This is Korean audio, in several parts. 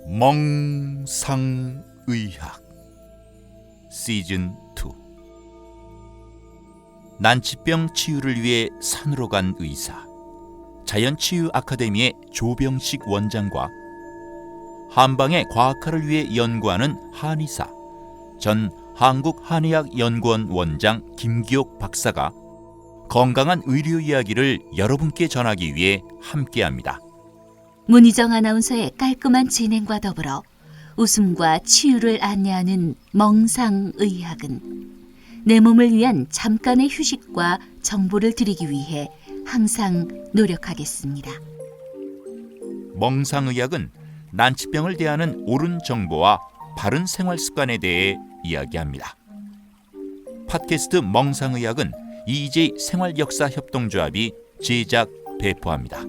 멍상의학 시즌 2. 난치병 치유를 위해 산으로 간 의사, 자연치유 아카데미의 조병식 원장과 한방의 과학화를 위해 연구하는 한의사, 전 한국한의학연구원 원장 김기옥 박사가 건강한 의료 이야기를 여러분께 전하기 위해 함께합니다. 문희정 아나운서의 깔끔한 진행과 더불어 웃음과 치유를 안내하는 멍상의학은 내 몸을 위한 잠깐의 휴식과 정보를 드리기 위해 항상 노력하겠습니다. 멍상의학은 난치병을 대하는 옳은 정보와 바른 생활 습관에 대해 이야기합니다. 팟캐스트 멍상의학은 EJ 생활역사협동조합이 제작 배포합니다.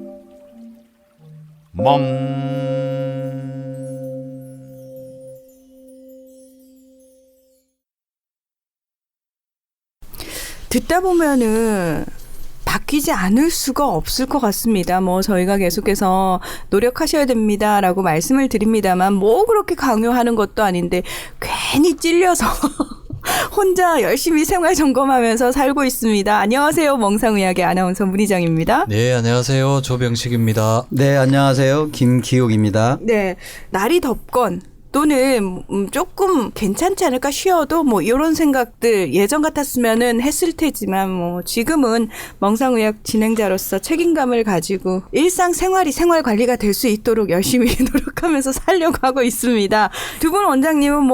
듣다 보면은 바뀌지 않을 수가 없을 것 같습니다. 저희가 계속해서 노력하셔야 됩니다라고 말씀을 드립니다만 그렇게 강요하는 것도 아닌데 괜히 찔려서 혼자 열심히 생활 점검하면서 살고 있습니다. 안녕하세요. 멍상의학의 아나운서 문희정입니다. 네, 안녕하세요. 조병식입니다. 네, 안녕하세요. 김기옥입니다. 네, 날이 덥건 또는 조금 괜찮지 않을까 쉬어도 이런 생각들 예전 같았으면은 했을 테지만 지금은 멍상의학 진행자로서 책임감을 가지고 일상생활이 생활 관리가 될 수 있도록 열심히 노력하면서 살려고 하고 있습니다. 두 분 원장님은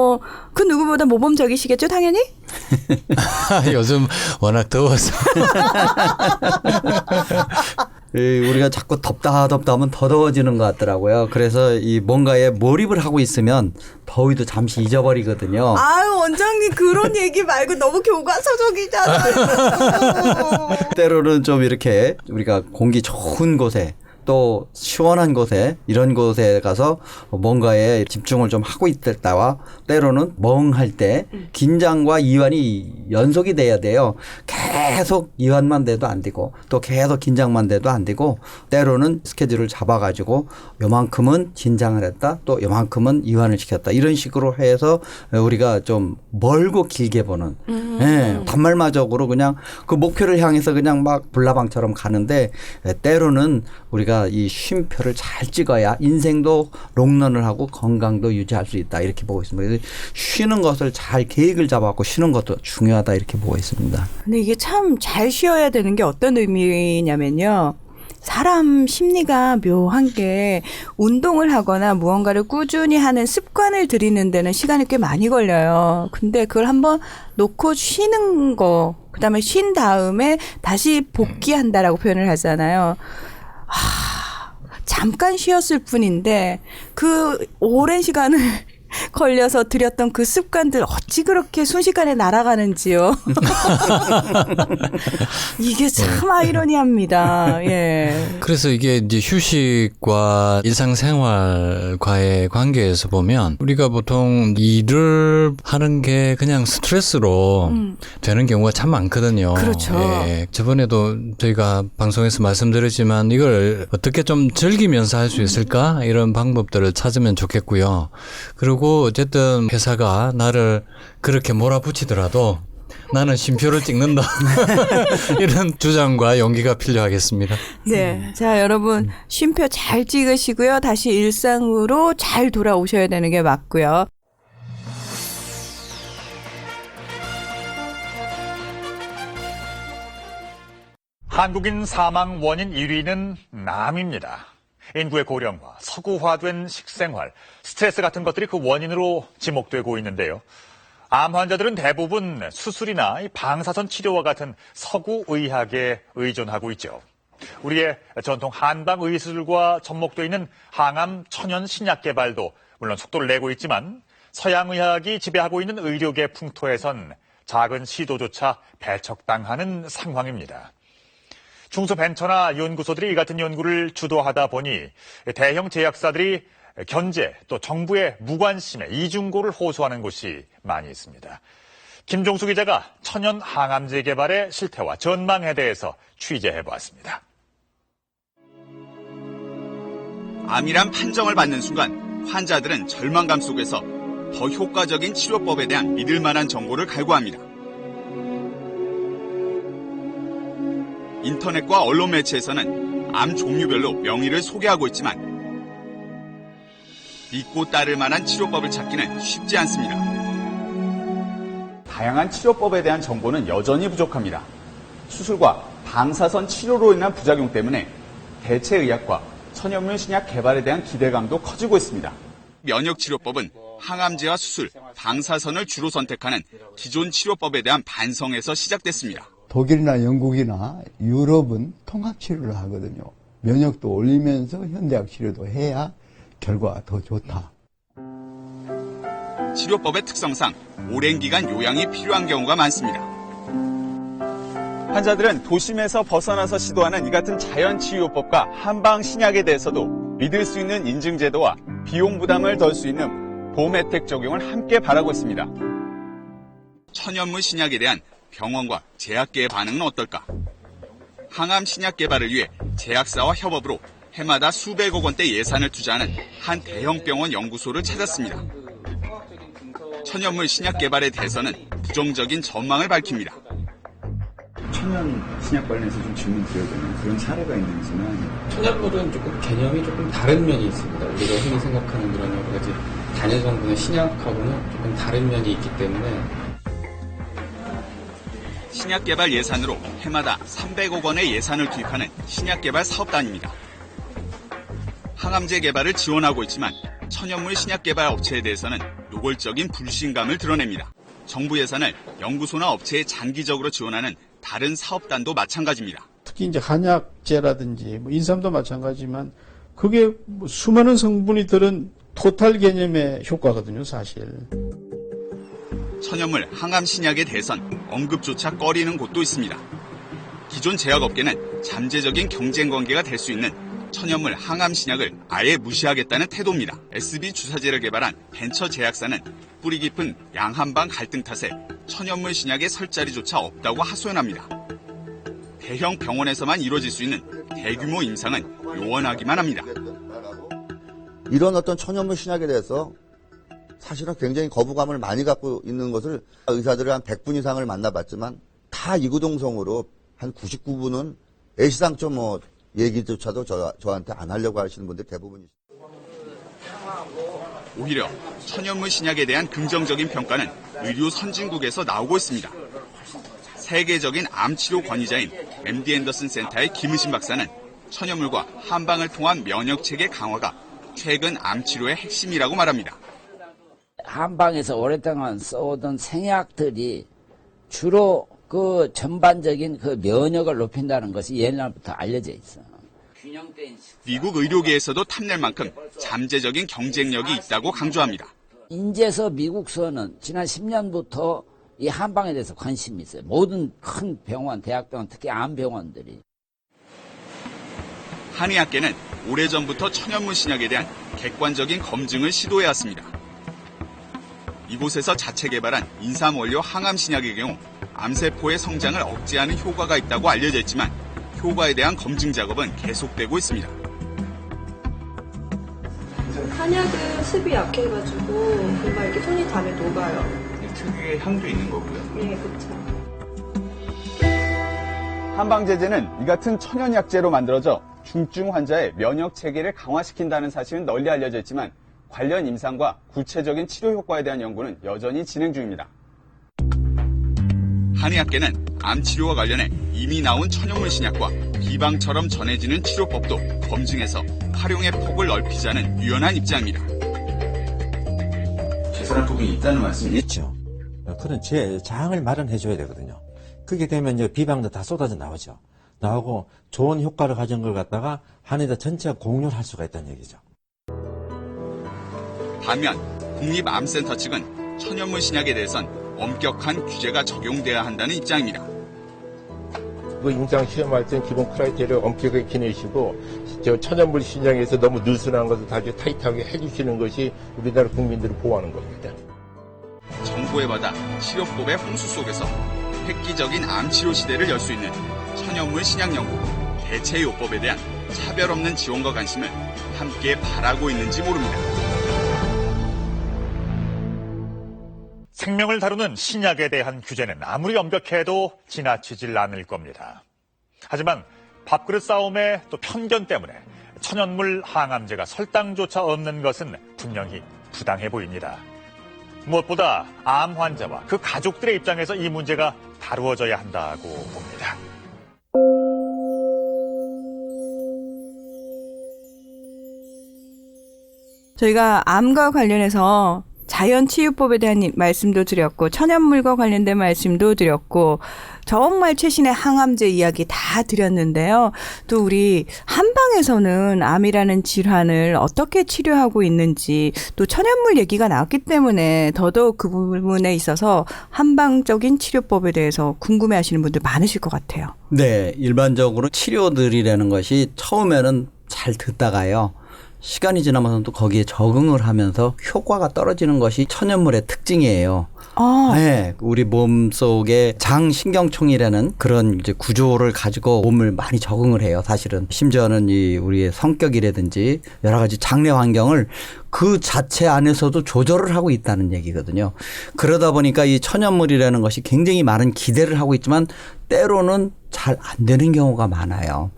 그 누구보다 모범적이시겠죠, 당연히? 요즘 워낙 더워서. 우리가 자꾸 덥다 하면 더 더워지는 것 같더라고요. 그래서 이 뭔가에 몰입을 하고 있으면 더위도 잠시 잊어버리거든요. 아유, 원장님 그런 얘기 말고 너무 교과서적이잖아요. 때로는 좀 이렇게 우리가 공기 좋은 곳에 또 시원한 곳에 이런 곳에 가서 뭔가에 집중을 좀 하고 있다와 때로는 멍할 때 긴장과 이완이 연속이 돼야 돼요. 계속 이완만 돼도 안 되고 또 계속 긴장만 돼도 안 되고 때로는 스케줄을 잡아가지고 요만큼은 긴장을 했다 또 요만큼은 이완을 시켰다 이런 식으로 해서 우리가 좀 멀고 길게 보는 단말마적으로 그냥 그 목표를 향해서 그냥 막 불나방처럼 가는데 때로는 우리가 이 쉼표를 잘 찍어야 인생도 롱런을 하고 건강도 유지할 수 있다 이렇게 보고 있습니다. 그래서 쉬는 것을 잘 계획을 잡아갖고 쉬는 것도 중요하다 이렇게 보고 있습니다. 근데 이게 참 잘 쉬어야 되는 게 어떤 의미냐면요. 사람 심리가 묘한 게 운동을 하거나 무언가를 꾸준히 하는 습관을 들이는 데는 시간이 꽤 많이 걸려요. 근데 그걸 한번 놓고 쉬는 거, 그다음에 쉰 다음에 다시 복귀한다라고 표현을 하잖아요. 잠깐 쉬었을 뿐인데 그 오랜 시간을 걸려서 들였던 그 습관들 어찌 그렇게 순식간에 날아가는지요. 이게 참 아이러니합니다. 예. 그래서 이게 이제 휴식과 일상생활과의 관계에서 보면 우리가 보통 일을 하는 게 그냥 스트레스로 되는 경우가 참 많거든요. 그렇죠. 예. 저번에도 저희가 방송에서 말씀드렸지만 이걸 어떻게 좀 즐기면서 할 수 있을까? 이런 방법들을 찾으면 좋겠고요. 그리고 어쨌든 회사가 나를 그렇게 몰아붙이더라도 나는 쉼표를 찍는다. 이런 주장과 용기가 필요하겠습니다. 네. 자, 여러분 쉼표 잘 찍으시고요. 다시 일상으로 잘 돌아오셔야 되는 게 맞고요. 한국인 사망 원인 1위는 암입니다. 인구의 고령화, 서구화된 식생활, 스트레스 같은 것들이 그 원인으로 지목되고 있는데요. 암 환자들은 대부분 수술이나 방사선 치료와 같은 서구의학에 의존하고 있죠. 우리의 전통 한방의술과 접목되어 있는 항암 천연 신약 개발도 물론 속도를 내고 있지만 서양의학이 지배하고 있는 의료계 풍토에선 작은 시도조차 배척당하는 상황입니다. 중소벤처나 연구소들이 이 같은 연구를 주도하다 보니 대형 제약사들이 견제 또 정부의 무관심에 이중고를 호소하는 곳이 많이 있습니다. 김종수 기자가 천연 항암제 개발의 실태와 전망에 대해서 취재해보았습니다. 암이란 판정을 받는 순간 환자들은 절망감 속에서 더 효과적인 치료법에 대한 믿을 만한 정보를 갈구합니다. 인터넷과 언론 매체에서는 암 종류별로 명의를 소개하고 있지만 믿고 따를 만한 치료법을 찾기는 쉽지 않습니다. 다양한 치료법에 대한 정보는 여전히 부족합니다. 수술과 방사선 치료로 인한 부작용 때문에 대체의학과 천연물 신약 개발에 대한 기대감도 커지고 있습니다. 면역치료법은 항암제와 수술, 방사선을 주로 선택하는 기존 치료법에 대한 반성에서 시작됐습니다. 독일이나 영국이나 유럽은 통합치료를 하거든요. 면역도 올리면서 현대학 치료도 해야 결과가 더 좋다. 치료법의 특성상 오랜 기간 요양이 필요한 경우가 많습니다. 환자들은 도심에서 벗어나서 시도하는 이 같은 자연치유법과 한방 신약에 대해서도 믿을 수 있는 인증제도와 비용 부담을 덜 수 있는 보험 혜택 적용을 함께 바라고 있습니다. 천연물 신약에 대한 병원과 제약계의 반응은 어떨까? 항암 신약 개발을 위해 제약사와 협업으로 해마다 수백억 원대 예산을 투자하는 한 대형 병원 연구소를 찾았습니다. 천연물 신약 개발에 대해서는 부정적인 전망을 밝힙니다. 천연 신약 관련해서 좀 질문 드려야 되는 그런 사례가 있는지는 천연물은 조금 개념이 조금 다른 면이 있습니다. 우리가 흔히 생각하는 그런 여러 가지 단일 성분의 신약하고는 조금 다른 면이 있기 때문에 신약 개발 예산으로 해마다 300억 원의 예산을 투입하는 신약 개발 사업단입니다. 항암제 개발을 지원하고 있지만 천연물 신약 개발 업체에 대해서는 노골적인 불신감을 드러냅니다. 정부 예산을 연구소나 업체에 장기적으로 지원하는 다른 사업단도 마찬가지입니다. 특히 이제 한약제라든지 인삼도 마찬가지지만 그게 수많은 성분이 들은 토탈 개념의 효과거든요, 사실. 천연물 항암 신약에 대해선 언급조차 꺼리는 곳도 있습니다. 기존 제약업계는 잠재적인 경쟁 관계가 될 수 있는 천연물 항암 신약을 아예 무시하겠다는 태도입니다. SB 주사제를 개발한 벤처 제약사는 뿌리 깊은 양한방 갈등 탓에 천연물 신약의 설 자리조차 없다고 하소연합니다. 대형 병원에서만 이루어질 수 있는 대규모 임상은 요원하기만 합니다. 이런 어떤 천연물 신약에 대해서 사실은 굉장히 거부감을 많이 갖고 있는 것을 의사들을 한 100분 이상을 만나봤지만 다 이구동성으로 한 99분은 애시당초 얘기조차도 저한테 안 하려고 하시는 분들 대부분이시죠. 오히려 천연물 신약에 대한 긍정적인 평가는 의료 선진국에서 나오고 있습니다. 세계적인 암치료 권위자인 MD 앤더슨 센터의 김의신 박사는 천연물과 한방을 통한 면역체계 강화가 최근 암치료의 핵심이라고 말합니다. 한방에서 오랫동안 써오던 생약들이 주로 그 전반적인 그 면역을 높인다는 것이 옛날부터 알려져 있어. 미국 의료계에서도 탐낼 만큼 잠재적인 경쟁력이 있다고 강조합니다. 인제서 미국서는 지난 10년부터 이 한방에 대해서 관심이 있어요. 모든 큰 병원, 대학병원, 특히 암병원들이. 한의학계는 오래전부터 천연물 신약에 대한 객관적인 검증을 시도해왔습니다. 이곳에서 자체 개발한 인삼 원료 항암 신약의 경우 암세포의 성장을 억제하는 효과가 있다고 알려져 있지만 효과에 대한 검증 작업은 계속되고 있습니다. 한약은 습이 약해가지고 금방 이렇게 손이 닿으면 녹아요. 특유의 향도 있는 거고요. 네, 그렇죠. 한방제제는 이 같은 천연약제로 만들어져 중증 환자의 면역 체계를 강화시킨다는 사실은 널리 알려져 있지만 관련 임상과 구체적인 치료 효과에 대한 연구는 여전히 진행 중입니다. 한의학계는 암치료와 관련해 이미 나온 천연물 신약과 비방처럼 전해지는 치료법도 검증해서 활용의 폭을 넓히자는 유연한 입장입니다. 개선할 부분이 있다는 말씀이죠? 있죠. 그런 장을 마련해줘야 되거든요. 그렇게 되면 이제 비방도 다 쏟아져 나오고 좋은 효과를 가진 걸 갖다가 한의사 전체가 공유를 할 수가 있다는 얘기죠. 반면 국립암센터 측은 천연물 신약에 대해선 엄격한 규제가 적용돼야 한다는 입장입니다. 그 임상 시험할 땐 기본 크라이테리아 엄격하게 지내시고 천연물 신약에서 너무 느슨한 것을 아주 타이트하게 해주시는 것이 우리나라 국민들을 보호하는 겁니다. 정부의 바다 치료법의 홍수 속에서 획기적인 암치료 시대를 열 수 있는 천연물 신약 연구, 대체요법에 대한 차별 없는 지원과 관심을 함께 바라고 있는지 모릅니다. 생명을 다루는 신약에 대한 규제는 아무리 엄격해도 지나치질 않을 겁니다. 하지만 밥그릇 싸움의 또 편견 때문에 천연물 항암제가 설탕조차 없는 것은 분명히 부당해 보입니다. 무엇보다 암 환자와 그 가족들의 입장에서 이 문제가 다루어져야 한다고 봅니다. 저희가 암과 관련해서 자연치유법에 대한 말씀도 드렸고 천연물과 관련된 말씀도 드렸고 정말 최신의 항암제 이야기 다 드렸는데요. 또 우리 한방에서는 암이라는 질환을 어떻게 치료하고 있는지 또 천연물 얘기가 나왔기 때문에 더더욱 그 부분에 있어서 한방적인 치료법에 대해서 궁금해하시는 분들 많으실 것 같아요. 네, 일반적으로 치료들이라는 것이 처음에는 잘 듣다가요. 시간이 지나면서 또 거기에 적응을 하면서 효과가 떨어지는 것이 천연물의 특징이에요. 네, 우리 몸 속에 장신경총이라는 그런 이제 구조를 가지고 몸을 많이 적응을 해요. 사실은 심지어는 이 우리의 성격이라든지 여러 가지 장내 환경을 그 자체 안에서도 조절을 하고 있다는 얘기거든요. 그러다 보니까 이 천연물이라는 것이 굉장히 많은 기대를 하고 있지만 때로는 잘 안 되는 경우가 많아요.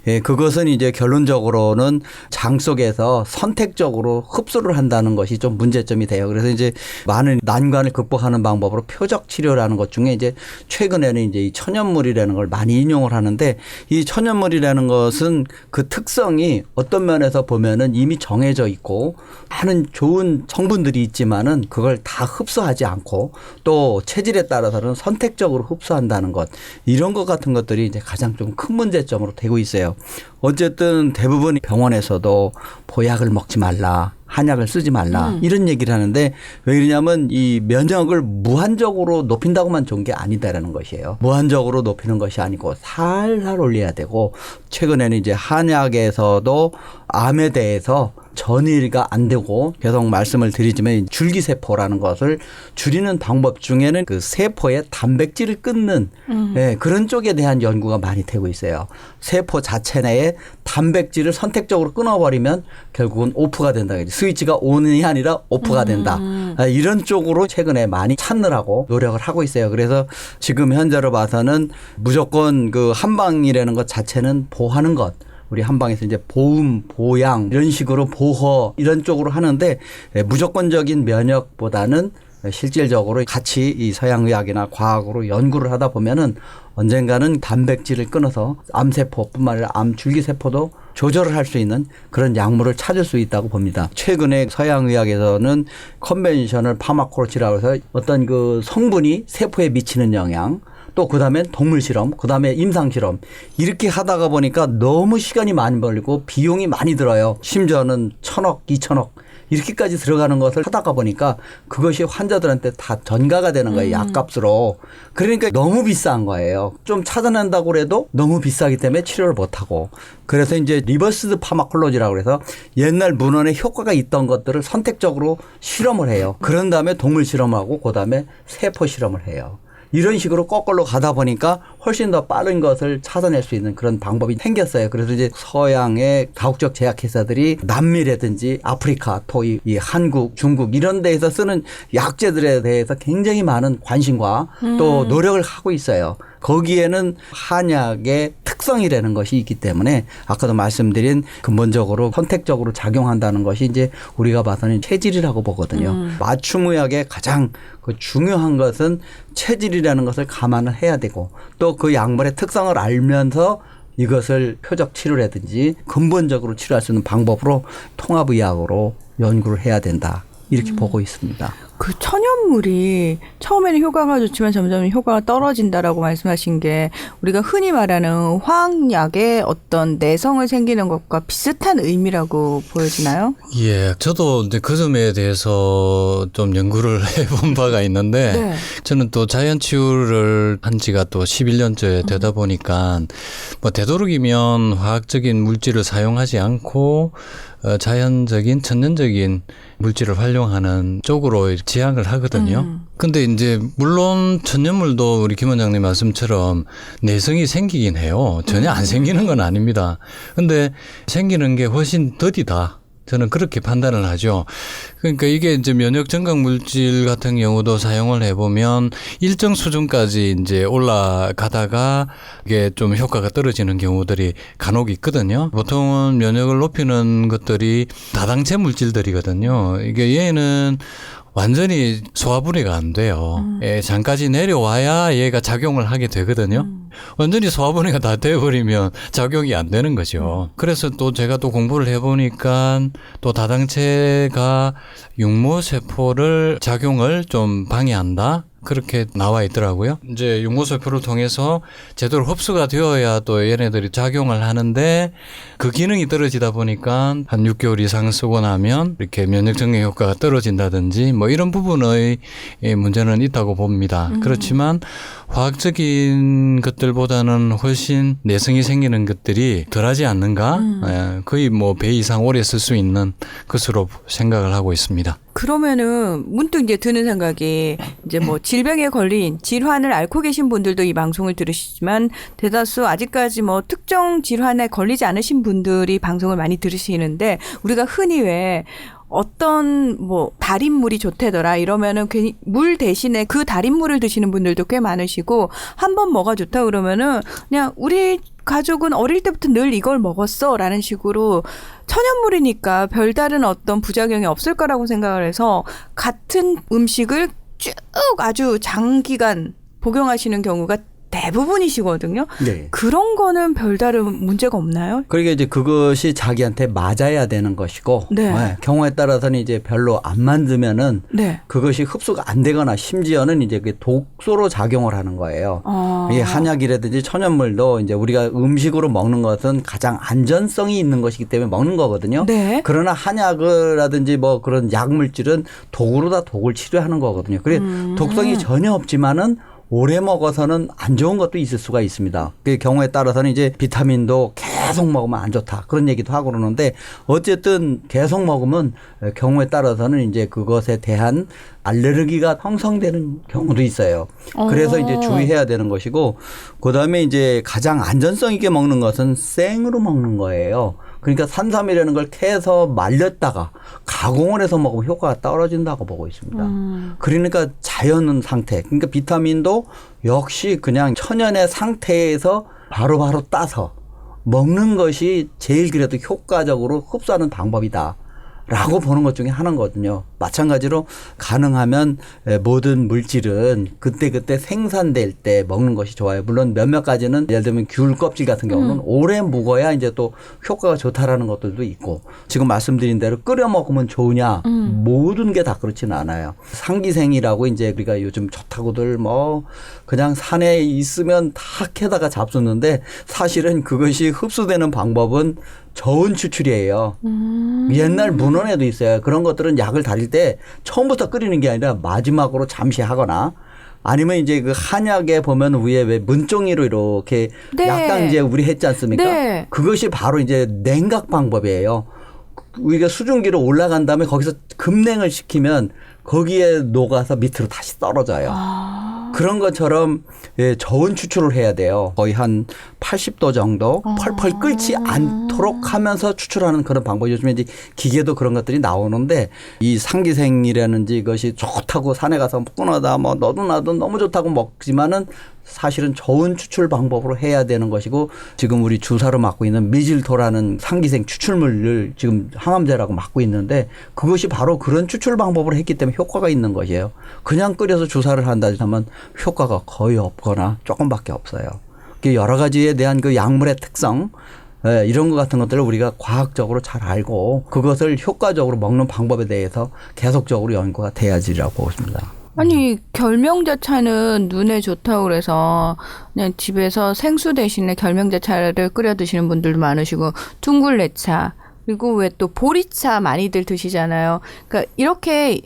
예, 그것은 이제 결론적으로는 장 속에서 선택적으로 흡수를 한다는 것이 좀 문제점이 돼요. 그래서 이제 많은 난관을 극복하는 방법으로 표적 치료라는 것 중에 이제 최근에는 이제 이 천연물이라는 걸 많이 인용을 하는데 이 천연물이라는 것은 그 특성이 어떤 면에서 보면은 이미 정해져 있고 많은 좋은 성분들이 있지만은 그걸 다 흡수하지 않고 또 체질에 따라서는 선택적으로 흡수한다는 것 이런 것 같은 것들이 이제 가장 좀 큰 문제점으로 되고 있어요. 어쨌든 대부분 병원에서도 보약을 먹지 말라. 한약을 쓰지 말라. 이런 얘기를 하는데 왜 그러냐면 이 면역을 무한적으로 높인다고만 좋은 게 아니다라는 것이에요. 무한적으로 높이는 것이 아니고 살살 올려야 되고 최근에는 이제 한약에서도 암에 대해서 전이가 안 되고 계속 말씀을 드리지만 줄기세포라는 것을 줄이는 방법 중에는 그 세포의 단백질을 끊는 네, 그런 쪽에 대한 연구가 많이 되고 있어요. 세포 자체 내에 단백질을 선택적으로 끊어버리면 결국은 오프가 된다. 스위치가 온이 아니라 오프가 된다. 이런 쪽으로 최근에 많이 찾느라고 노력을 하고 있어요. 그래서 지금 현재로 봐서는 무조건 그 한방이라는 것 자체는 보호하는 것. 우리 한방에서 이제 보험, 보양 이런 식으로 보호 이런 쪽으로 하는데 무조건적인 면역보다는 실질적으로 같이 이 서양의학이나 과학으로 연구를 하다 보면은 언젠가는 단백질을 끊어서 암세포뿐만 아니라 암 줄기세포도 조절을 할 수 있는 그런 약물을 찾을 수 있다고 봅니다. 최근에 서양의학에서는 컨벤셔널 파마콜로지라고 해서 어떤 그 성분이 세포에 미치는 영향 또 그다음에 동물 실험, 그다음에 임상 실험 이렇게 하다가 보니까 너무 시간이 많이 걸리고 비용이 많이 들어요. 심지어는 1,000억, 2,000억 이렇게까지 들어가는 것을 하다가 보니까 그것이 환자들한테 다 전가가 되는 거예요. 약값으로. 그러니까 너무 비싼 거예요. 좀 찾아낸다고 해도 너무 비싸기 때문에 치료를 못하고. 그래서 이제 리버스 파마콜로지라고 해서 옛날 문헌에 효과가 있던 것들을 선택적으로 실험을 해요. 그런 다음에 동물 실험하고 그다음에 세포 실험을 해요. 이런 식으로 거꾸로 가다 보니까 훨씬 더 빠른 것을 찾아낼 수 있는 그런 방법이 생겼어요. 그래서 이제 서양의 다국적 제약회사들이 남미라든지 아프리카, 또 이 한국, 중국 이런 데에서 쓰는 약재들에 대해서 굉장히 많은 관심과 또 노력을 하고 있어요. 거기에는 한약의 특성이라는 것이 있기 때문에 아까도 말씀드린 근본적으로 선택적으로 작용한다는 것이 이제 우리가 봐서는 체질이라고 보거든요. 맞춤의학의 가장 그 중요한 것은 체질이라는 것을 감안을 해야 되고 또 그 약물의 특성을 알면서 이것을 표적 치료라든지 근본적으로 치료할 수 있는 방법으로 통합의학으로 연구를 해야 된다. 이렇게 보고 있습니다. 그 천연물이 처음에는 효과가 좋지만 점점 효과가 떨어진다라고 말씀하신 게 우리가 흔히 말하는 화학약의 어떤 내성을 생기는 것과 비슷한 의미라고 보여지나요? 예, 저도 이제 그 점에 대해서 좀 연구를 해본 바가 있는데 네. 저는 또 자연치유를 한 지가 또 11년째 되다 보니까 뭐 되도록이면 화학적인 물질을 사용하지 않고 자연적인 천연적인 물질을 활용하는 쪽으로 지향을 하거든요. 근데 이제 물론 천연물도 우리 김 원장님 말씀처럼 내성이 생기긴 해요. 전혀 안 생기는 건 아닙니다. 근데 생기는 게 훨씬 더디다. 저는 그렇게 판단을 하죠. 그러니까 이게 이제 면역 증강 물질 같은 경우도 사용을 해보면 일정 수준까지 이제 올라가다가 이게 좀 효과가 떨어지는 경우들이 간혹 있거든요. 보통은 면역을 높이는 것들이 다당체 물질들이거든요. 이게 얘는 완전히 소화분해가 안 돼요. 장까지 내려와야 얘가 작용을 하게 되거든요. 완전히 소화분해가 다 돼버리면 작용이 안 되는 거죠. 그래서 또 제가 또 공부를 해보니까 또 다당체가 육모세포를 작용을 좀 방해한다. 그렇게 나와 있더라고요. 이제 육모세포를 통해서 제대로 흡수가 되어야 또 얘네들이 작용을 하는데 그 기능이 떨어지다 보니까 한 6개월 이상 쓰고 나면 이렇게 면역 증강 효과가 떨어진다든지 뭐 이런 부분의 문제는 있다고 봅니다. 그렇지만 화학적인 것들보다는 훨씬 내성이 생기는 것들이 덜하지 않는가? 거의 뭐 배 이상 오래 쓸 수 있는 것으로 생각을 하고 있습니다. 그러면은 문득 이제 드는 생각이 이제 뭐 질병에 걸린 질환을 앓고 계신 분들도 이 방송을 들으시지만 대다수 아직까지 뭐 특정 질환에 걸리지 않으신 분들이 방송을 많이 들으시는데 우리가 흔히 왜 어떤 뭐 달인물이 좋대더라 이러면은 괜히 물 대신에 그 달인물을 드시는 분들도 꽤 많으시고 한 번 뭐가 좋다 그러면은 그냥 우리 가족은 어릴 때부터 늘 이걸 먹었어 라는 식으로 천연물이니까 별다른 어떤 부작용이 없을 거라고 생각을 해서 같은 음식을 쭉 아주 장기간 복용하시는 경우가 대부분이시거든요. 네. 그런 거는 별다른 문제가 없나요? 그러니까 이제 그것이 자기한테 맞아야 되는 것이고 네. 경우에 따라서는 이제 별로 안 만들면은 네. 그것이 흡수가 안 되거나 심지어는 이제 그 독소로 작용을 하는 거예요. 이 한약이라든지 천연물도 이제 우리가 음식으로 먹는 것은 가장 안전성이 있는 것이기 때문에 먹는 거거든요. 네. 그러나 한약이라든지 뭐 그런 약물질은 독으로 다 독을 치료하는 거거든요. 그래 독성이 전혀 없지만은 오래 먹어서는 안 좋은 것도 있을 수가 있습니다. 그 경우에 따라서는 이제 비타민도 계속 먹으면 안 좋다. 그런 얘기도 하고 그러는데 어쨌든 계속 먹으면 경우에 따라서는 이제 그것에 대한 알레르기가 형성되는 경우도 있어요. 그래서 이제 주의해야 되는 것이고 그다음에 이제 가장 안전성 있게 먹는 것은 생으로 먹는 거예요. 그러니까 산삼이라는 걸 캐서 말렸다가 가공을 해서 먹으면 효과가 떨어진다고 보고 있습니다. 그러니까 자연 상태, 그러니까 비타민도 역시 그냥 천연의 상태에서 바로바로 따서 먹는 것이 제일 그래도 효과적으로 흡수하는 방법이다. 라고 보는 것 중에 하나거든요. 마찬가지로 가능하면 모든 물질은 그때그때 생산될 때 먹는 것이 좋아요. 물론 몇몇 가지는 예를 들면 귤 껍질 같은 경우는 오래 묵어야 이제 또 효과가 좋다라는 것들도 있고 지금 말씀드린 대로 끓여 먹으면 좋으냐 모든 게 다 그렇지는 않아요. 상기생이라고 이제 우리가 요즘 좋다고들 뭐 그냥 산에 있으면 다 캐다가 잡수는데 사실은 그것이 흡수되는 방법은 저온 추출이에요. 옛날 문헌에도 있어요. 그런 것들은 약을 다릴 때 처음부터 끓이는 게 아니라 마지막으로 잠시 하거나 아니면 이제 그 한약에 보면 위에 왜 문종이로 이렇게 네. 약당제 우리 했지 않습니까? 네. 그것이 바로 이제 냉각 방법이에요. 우리가 수증기로 올라간 다음에 거기서 급냉을 시키면 거기에 녹아서 밑으로 다시 떨어져요. 그런 것처럼 저온 추출을 해야 돼요. 거의 한 80도 정도 펄펄 끓지 않도록 하면서 추출하는 그런 방법이 요즘에 이제 기계도 그런 것들이 나오는데 이 상기생이라는지 이것이 좋다고 산에 가서 끊어다 뭐 너도 나도 너무 좋다고 먹지만은 사실은 저온 추출 방법으로 해야 되는 것이고 지금 우리 주사로 맞고 있는 미질토라는 상기생 추출물을 지금 항암제라고 맞고 있는데 그것이 바로 그런 추출 방법으로 했기 때문에 효과가 있는 것이에요. 그냥 끓여서 주사를 한다 하면 효과가 거의 없거나 조금밖에 없어요. 여러 가지에 대한 그 약물의 특성 이런 것 같은 것들을 우리가 과학적으로 잘 알고 그것을 효과적으로 먹는 방법에 대해서 계속적으로 연구가 돼야지라고 보고 있습니다. 아니 결명자차는 눈에 좋다고 그래서 그냥 집에서 생수 대신에 결명자차를 끓여 드시는 분들도 많으시고 둥글레차 그리고 왜 또 보리차 많이들 드시잖아요. 그러니까 이렇게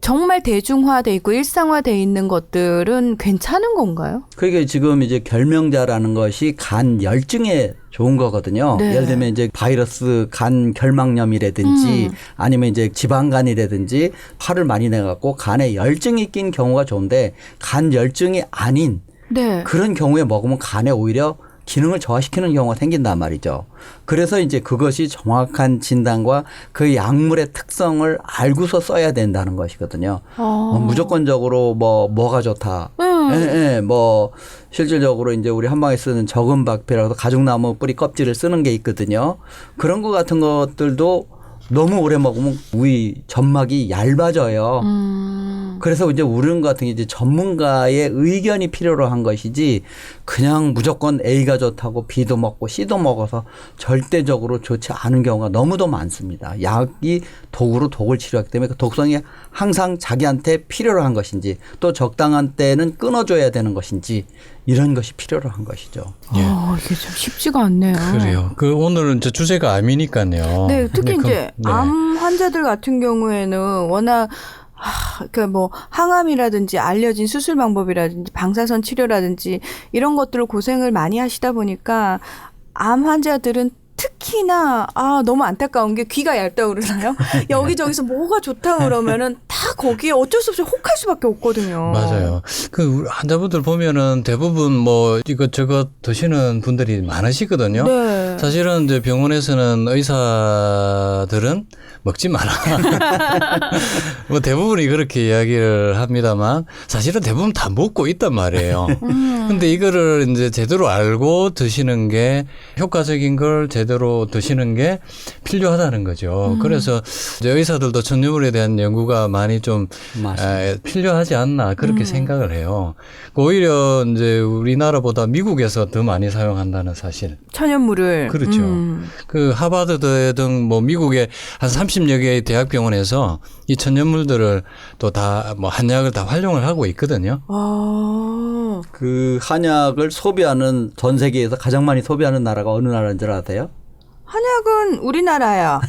정말 대중화돼 있고 일상화돼 있는 것들은 괜찮은 건가요? 그러니까 지금 이제 결명자라는 것이 간 열증에 좋은 거거든요. 네. 예를 들면 이제 바이러스 간 결막염이라든지 아니면 이제 지방간이라든지 화를 많이 내갖고 간에 열증이 낀 경우가 좋은데 간 열증이 아닌 네. 그런 경우에 먹으면 간에 오히려 기능을 저하시키는 경우가 생긴단 말이죠. 그래서 이제 그것이 정확한 진단과 그 약물의 특성을 알고서 써야 된다는 것이거든요. 무조건적으로 뭐가 좋다. 뭐 실질적으로 이제 우리 한방에 쓰는 적은박피라고 가죽나무 뿌리 껍질을 쓰는 게 있거든요. 그런 것 같은 것들도 너무 오래 먹으면 우리 점막이 얇아져요. 그래서 이제 우리 같은 게 이제 전문가의 의견이 필요로 한 것이지 그냥 무조건 A가 좋다고 B도 먹고 C도 먹어서 절대적으로 좋지 않은 경우가 너무도 많습니다. 약이 독으로 독을 치료하기 때문에 그 독성이 항상 자기한테 필요로 한 것인지 또 적당한 때는 끊어줘야 되는 것인지 이런 것이 필요로 한 것이죠. 이게 참 쉽지가 않네요. 그래요. 오늘은 이제 주제가 암이니까요. 네, 특히 이제 암 환자들 같은 경우에는 워낙 뭐 항암이라든지 알려진 수술 방법이라든지 방사선 치료라든지 이런 것들을 고생을 많이 하시다 보니까 암 환자들은 특히나 너무 안타까운 게 귀가 얇다고 그러나요? 여기저기서 뭐가 좋다고 그러면은 다 거기에 어쩔 수 없이 혹할 수밖에 없거든요. 맞아요. 우리 환자분들 보면은 대부분 뭐 이것저것 드시는 분들이 많으시거든요. 네. 사실은 이제 병원에서는 의사들은 먹지 마라. 뭐 대부분이 그렇게 이야기를 합니다만 사실은 대부분 다 먹고 있단 말이에요. 근데 이거를 이제 제대로 알고 드시는 게 효과적인 걸 제대로 드시는 게 필요하다는 거죠. 그래서 이제 의사들도 천연물에 대한 연구가 많이 좀 필요하지 않나 그렇게 생각을 해요. 오히려 이제 우리나라보다 미국에서 더 많이 사용한다는 사실. 천연물을. 그렇죠. 그 하버드 등 뭐 미국의 한 30여 개의 대학병원에서 이 천연물들을 또 다 뭐 한약을 다 활용을 하고 있거든요. 그 한약을 소비하는 전 세계에서 가장 많이 소비하는 나라가 어느 나라인 줄 아세요? 한약은 우리나라야.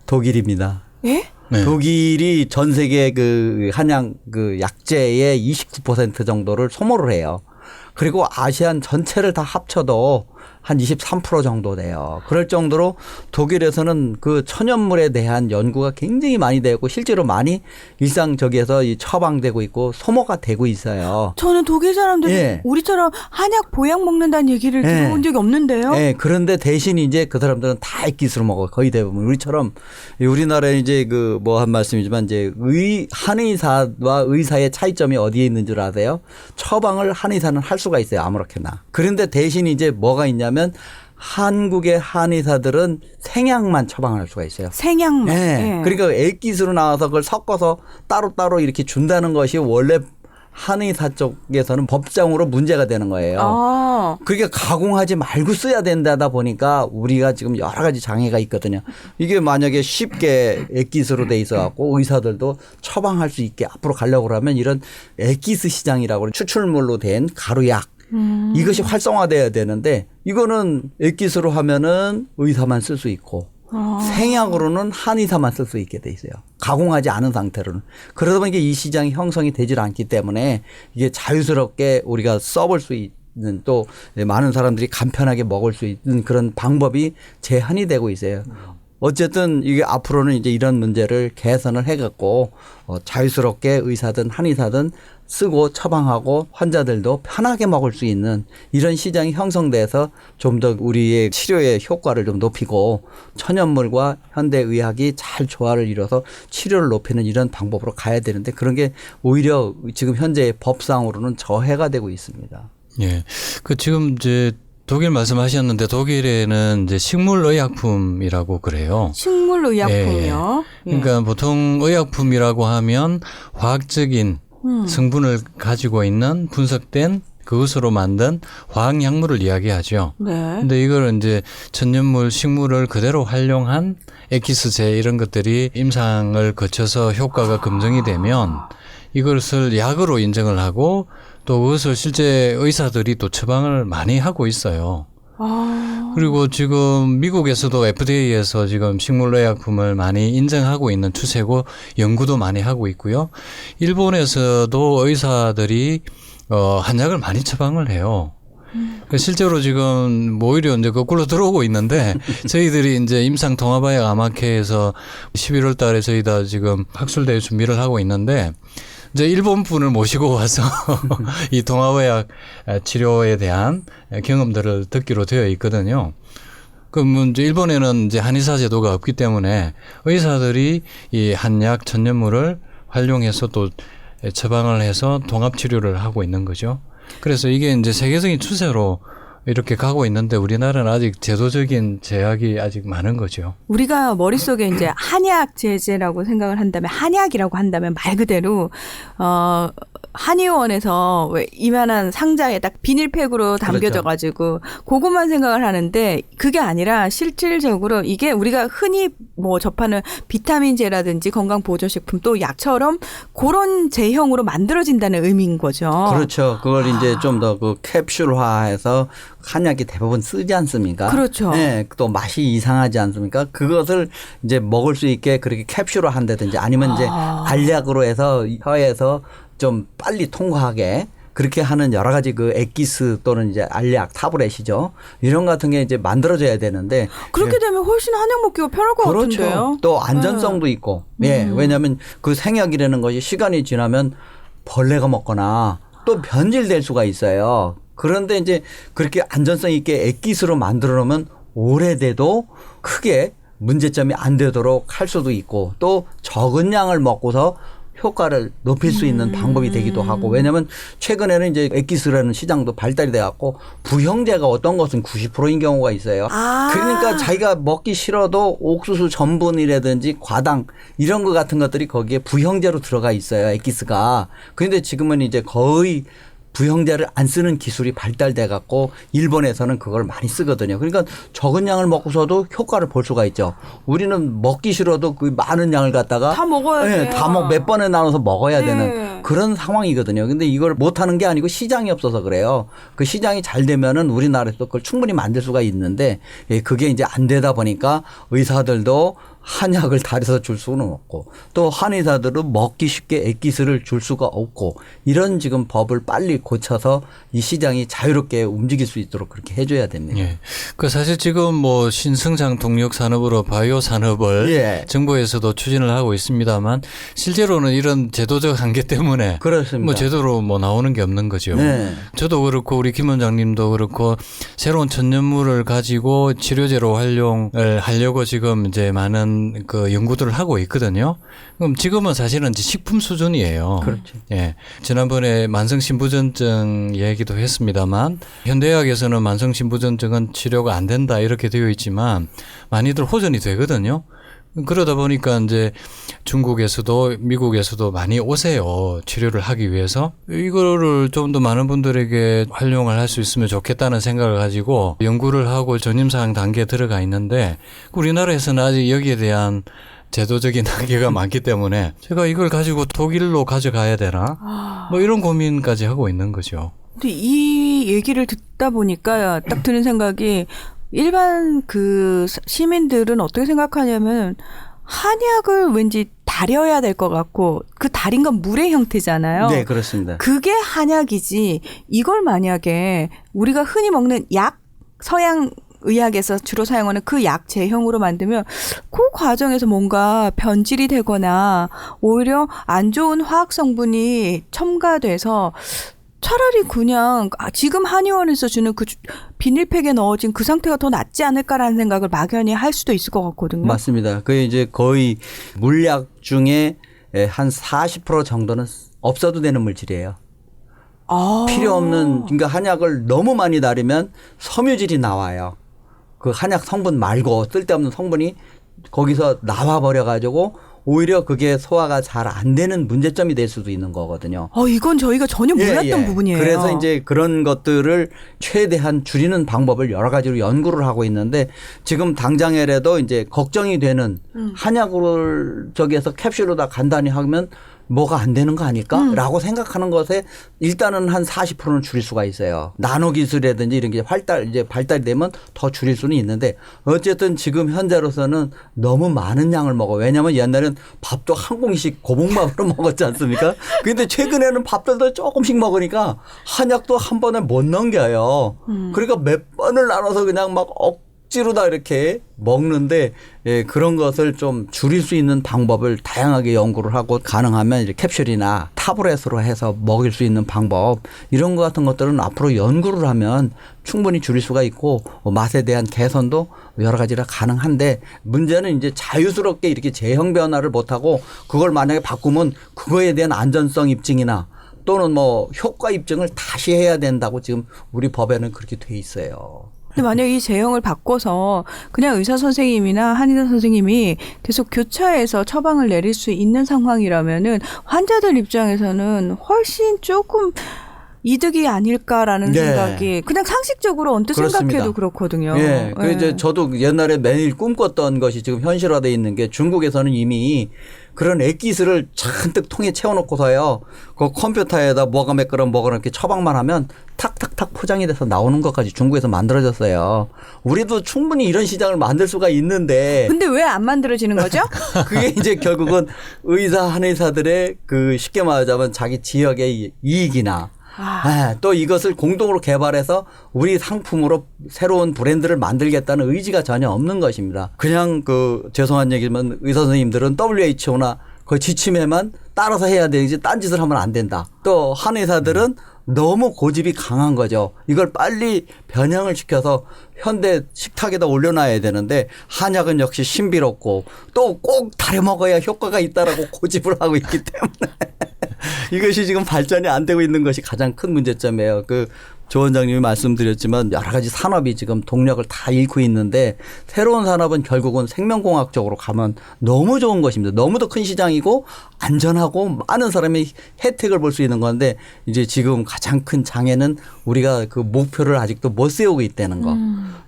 독일입니다. 예? 네. 독일이 전 세계 그 한약 그 약재의 29% 정도를 소모를 해요. 그리고 아시안 전체를 다 합쳐도 한 23% 정도 돼요. 그럴 정도로 독일에서는 그 천연물에 대한 연구가 굉장히 많이 되고 실제로 많이 일상적에서 처방되고 있고 소모가 되고 있어요. 저는 독일 사람들이 우리처럼 한약 보약 먹는다는 얘기를 들어본 적이 없는데요. 네. 그런데 대신 이제 그 사람들은 다 액기스로 먹어요. 거의 대부분. 우리처럼 우리나라에 이제 그 뭐 한 말씀이지만 이제 한의사와 의사의 차이점이 어디에 있는 줄 아세요? 처방을 한의사는 할 수가 있어요. 아무렇게나. 그런데 대신 이제 뭐가 있냐면 한국의 한의사들은 생약만 처방할 수가 있어요. 생약만. 네. 그러니까 액기스로 나와서 그걸 섞어서 따로따로 이렇게 준다는 것이 원래 한의사 쪽에서는 법적으로 문제가 되는 거예요. 그러니까 가공하지 말고 써야 된다다 보니까 우리가 지금 여러 가지 장애가 있거든요. 이게 만약에 쉽게 액기스로 돼 있어 갖고 의사들도 처방할 수 있게 앞으로 가려고 하면 이런 액기스 시장이라고 추출물로 된 가루약 이것이 활성화돼야 되는데 이거는 액기스로 하면은 의사만 쓸 수 있고 생약으로는 한의사만 쓸 수 있게 돼 있어요. 가공하지 않은 상태로는. 그러다 보니까 이 시장이 형성이 되질 않기 때문에 이게 자유스럽게 우리가 써볼 수 있는 또 많은 사람들이 간편하게 먹을 수 있는 그런 방법이 제한이 되고 있어요. 어쨌든 이게 앞으로는 이제 이런 문제를 개선을 해갖고 자유스럽게 의사든 한의사든 쓰고 처방하고 환자들도 편하게 먹을 수 있는 이런 시장이 형성돼서 좀 더 우리의 치료의 효과를 좀 높이고 천연물과 현대의학이 잘 조화를 이뤄서 치료를 높이는 이런 방법으로 가야 되는데 그런 게 오히려 지금 현재 법상으로는 저해가 되고 있습니다. 예. 지금 이제 독일 말씀하셨는데 독일에는 이제 식물의약품이라고 그래요. 식물의약품이요? 그러니까 보통 의약품이라고 하면 화학적인 성분을 가지고 있는 분석된 그것으로 만든 화학약물을 이야기하죠. 근데 이걸 이제 천연물, 식물을 그대로 활용한 액기스제 이런 것들이 임상을 거쳐서 효과가 검증이 되면 이것을 약으로 인정을 하고 또 그것을 실제 의사들이 또 처방을 많이 하고 있어요. 그리고 지금 미국에서도 FDA에서 지금 식물의약품을 많이 인정하고 있는 추세고 연구도 많이 하고 있고요. 일본에서도 의사들이 한약을 많이 처방을 해요. 실제로 지금 오히려 이제 거꾸로 들어오고 있는데 저희들이 이제 임상통합의학 암학회에서 11월 달에 저희 다 지금 학술대회 준비를 하고 있는데 이제 일본 분을 모시고 와서 이 동아의학 치료에 대한 경험들을 듣기로 되어 있거든요. 그럼 이제 일본에는 이제 한의사 제도가 없기 때문에 의사들이 이 한약 천연물을 활용해서 또 처방을 해서 동합 치료를 하고 있는 거죠. 그래서 이게 이제 세계적인 추세로 이렇게 가고 있는데 우리나라는 아직 제도적인 제약이 아직 많은 거죠. 우리가 머릿속에 이제 한약 제제라고 생각을 한다면, 한약이라고 한다면 말 그대로 한의원에서 왜 이만한 상자에 딱 비닐팩으로 담겨져 가지고 그것만 생각을 하는데, 그게 아니라 실질적으로 이게 우리가 흔히 뭐 접하는 비타민제라든지 건강보조식품 또 약처럼 그런 제형으로 만들어진다는 의미인 거죠. 그렇죠. 그걸 이제 좀 더 그 캡슐화해서 한약이 대부분 쓰지 않습니까? 그렇죠. 네, 또 맛이 이상하지 않습니까? 그것을 이제 먹을 수 있게 그렇게 캡슐화 한다든지 아니면 이제 알약으로 해서 혀에서 좀 빨리 통과하게 그렇게 하는 여러 가지 그 액기스 또는 이제 알약, 타브렛이죠. 이런 같은 게 이제 만들어져야 되는데. 그렇게 되면 훨씬 한약 먹기가 편할 것 그렇죠. 같은데요. 또 안전성도 있고. 예. 왜냐하면 그 생약이라는 것이 시간이 지나면 벌레가 먹거나 또 변질될 수가 있어요. 그런데 이제 그렇게 안전성 있게 액기스로 만들어 놓으면 오래돼도 크게 문제점이 안 되도록 할 수도 있고, 또 적은 양을 먹고서 효과를 높일 수 있는 방법이 되기도 하고. 왜냐하면 최근에는 이제 액기스라는 시장도 발달이 돼 갖고 부형제가 어떤 것은 90%인 경우가 있어요. 그러니까 자기가 먹기 싫어도 옥수수 전분이라든지 과당 이런 것 같은 것들이 거기에 부형제로 들어가 있어요, 액기스가. 그런데 지금은 이제 거의 부형제를 안 쓰는 기술이 발달돼 갖고 일본에서는 그걸 많이 쓰거든요. 그러니까 적은 양을 먹고서도 효과를 볼 수가 있죠. 우리는 먹기 싫어도 그 많은 양을 갖다가 다 먹어야 돼요. 네, 다 몇 번에 나눠서 먹어야 되는 그런 상황이거든요. 근데 이걸 못 하는 게 아니고 시장이 없어서 그래요. 그 시장이 잘 되면은 우리나라에서 그걸 충분히 만들 수가 있는데, 그게 이제 안 되다 보니까 의사들도 한약을 달여서 줄 수는 없고, 또 한의사들은 먹기 쉽게 액기스를 줄 수가 없고, 이런 지금 법을 빨리 고쳐서 이 시장이 자유롭게 움직일 수 있도록 그렇게 해줘야 됩니다. 예. 그 사실 지금 뭐 신성장 동력 산업으로 바이오 산업을 정부에서도 추진을 하고 있습니다만, 실제로는 이런 제도적 한계 때문에 그렇습니다. 뭐 제대로 뭐 나오는 게 없는 거죠. 네. 저도 그렇고 우리 김 원장님도 그렇고 새로운 천연물을 가지고 치료제로 활용을 하려고 지금 이제 많은 그 연구들을 하고 있거든요. 그럼 지금은 사실은 이제 식품 수준이에요. 그렇죠. 예. 지난번에 만성신부전증 얘기도 했습니다만, 현대의학에서는 만성신부전증은 치료가 안 된다 이렇게 되어 있지만 많이들 호전이 되거든요. 그러다 보니까 이제 중국에서도 미국에서도 많이 오세요. 치료를 하기 위해서. 이거를 좀 더 많은 분들에게 활용을 할 수 있으면 좋겠다는 생각을 가지고 연구를 하고 전임사항 단계에 들어가 있는데, 우리나라에서는 아직 여기에 대한 제도적인 한계가 많기 때문에 제가 이걸 가지고 독일로 가져가야 되나? 뭐 이런 고민까지 하고 있는 거죠. 근데 이 얘기를 듣다 보니까 딱 드는 생각이, 일반 그 시민들은 어떻게 생각하냐면 한약을 왠지 달여야 될 것 같고, 그 달인 건 물의 형태잖아요. 네, 그렇습니다. 그게 한약이지, 이걸 만약에 우리가 흔히 먹는 약, 서양 의학에서 주로 사용하는 그 약 제형으로 만들면 그 과정에서 뭔가 변질이 되거나 오히려 안 좋은 화학 성분이 첨가돼서 차라리 그냥 지금 한의원에서 주는 그 비닐팩에 넣어진 그 상태가 더 낫지 않을까라는 생각을 막연히 할 수도 있을 것 같거든요. 맞습니다. 그게 이제 거의 물약 중에 한 40% 정도는 없어도 되는 물질이에요. 필요 없는, 그러니까 한약을 너무 많이 달으면 섬유질이 나와요. 그 한약 성분 말고 쓸데없는 성분이 거기서 나와 버려 가지고 오히려 그게 소화가 잘 안 되는 문제점이 될 수도 있는 거거든요. 이건 저희가 전혀 몰랐던 부분이에요. 그래서 이제 그런 것들을 최대한 줄이는 방법을 여러 가지로 연구를 하고 있는데, 지금 당장에라도 이제 걱정이 되는 한약을 저기에서 캡슐로다 간단히 하면 뭐가 안 되는 거 아닐까? 라고 생각하는 것에 일단은 한 40%는 줄일 수가 있어요. 나노 기술이라든지 이런 게 발달이 되면 더 줄일 수는 있는데, 어쨌든 지금 현재로서는 너무 많은 양을 먹어. 왜냐하면 옛날엔 밥도 한 공기씩 고봉밥으로 먹었지 않습니까? 근데 최근에는 밥들도 조금씩 먹으니까 한약도 한 번에 못 넘겨요. 그러니까 몇 번을 나눠서 그냥 막 억지로 다 이렇게 먹는데 예, 그런 것을 좀 줄일 수 있는 방법을 다양하게 연구를 하고 가능하면 이제 캡슐이나 타블렛으로 해서 먹일 수 있는 방법 이런 것 같은 것들은 앞으로 연구를 하면 충분히 줄일 수가 있고 맛에 대한 개선도 여러 가지가 가능한데 문제는 이제 자유스럽게 이렇게 제형 변화를 못하고 그걸 만약에 바꾸면 그거에 대한 안전성 입증이나 또는 뭐 효과 입증을 다시 해야 된다고 지금 우리 법에는 그렇게 돼 있어요. 근데 만약 이 제형을 바꿔서 그냥 의사 선생님이나 한의사 선생님이 계속 교차해서 처방을 내릴 수 있는 상황이라면은 환자들 입장에서는 훨씬 조금 이득이 아닐까라는 네. 생각이 그냥 상식적으로 언뜻 그렇습니다. 생각해도 그렇거든요. 예. 그 예. 이제 저도 옛날에 매일 꿈꿨던 것이 지금 현실화되어 있는 게 중국에서는 이미 그런 액기스를 잔뜩 통에 채워놓고서요. 그 컴퓨터에다 뭐가 매끄럼 뭐가 이렇게 처방만 하면 탁탁탁 포장이 돼서 나오는 것까지 중국에서 만들어졌어요. 우리도 충분히 이런 시장을 만들 수가 있는데. 근데 왜 안 만들어지는 거죠? 그게 이제 결국은 의사, 한의사들의 그 쉽게 말하자면 자기 지역의 이익이나 또 이것을 공동으로 개발해서 우리 상품으로 새로운 브랜드를 만들겠다는 의지가 전혀 없는 것입니다. 그냥 그 죄송한 얘기지만 의사 선생님들은 WHO나 그 지침에만 따라서 해야 되지 딴짓을 하면 안 된다. 또 한의사들은 너무 고집이 강한 거죠. 이걸 빨리 변형을 시켜서 현대 식탁에다 올려놔야 되는데 한약은 역시 신비롭고 또 꼭 다려 먹어야 효과가 있다라고 고집을 하고 있기 때문에 이것이 지금 발전이 안 되고 있는 것이 가장 큰 문제점이에요. 그 조 원장님이 말씀드렸지만 여러 가지 산업이 지금 동력을 다 잃고 있는데 새로운 산업은 결국은 생명공학적으로 가면 너무 좋은 것입니다. 너무도 큰 시장이고 안전하고 많은 사람이 혜택을 볼 수 있는 건데 이제 지금 가장 큰 장애는 우리가 그 목표를 아직도 못 세우고 있다는 거.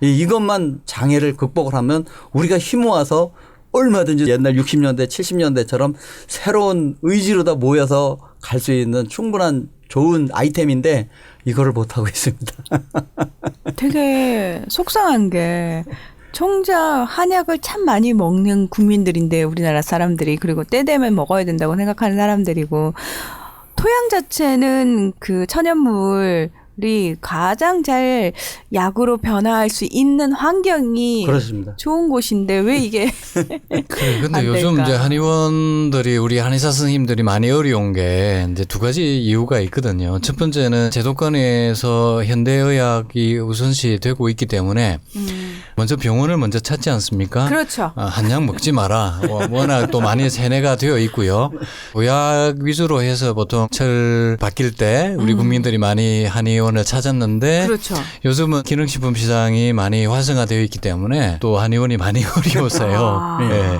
이것만 장애를 극복을 하면 우리가 힘 모아서 얼마든지 옛날 60년대 70년대처럼 새로운 의지로 다 모여서 갈 수 있는 충분한 좋은 아이템인데 이거를 못하고 있습니다. 되게 속상한 게 정작 한약을 참 많이 먹는 국민들인데 우리나라 사람들이 그리고 때 되면 먹어야 된다고 생각하는 사람들이고 토양 자체는 그 천연물이 가장 잘 약으로 변화할 수 있는 환경이 그렇습니다. 좋은 곳인데 왜 이게 그래, 근데 안 요즘 될까? 이제 한의원들이 우리 한의사 선생님들이 많이 어려운 게 이제 두 가지 이유가 있거든요. 첫 번째는 제도권에서 현대의학이 우선시 되고 있기 때문에 먼저 병원을 먼저 찾지 않습니까? 그렇죠. 한약 먹지 마라. 워낙 또 많이 세뇌가 되어 있고요. 보약 위주로 해서 보통 철 바뀔 때 우리 국민들이 많이 한의원을 찾았는데 그렇죠. 요즘은 기능식품 시장이 많이 활성화되어 있기 때문에 또 한의원이 많이 어려워서요. 네.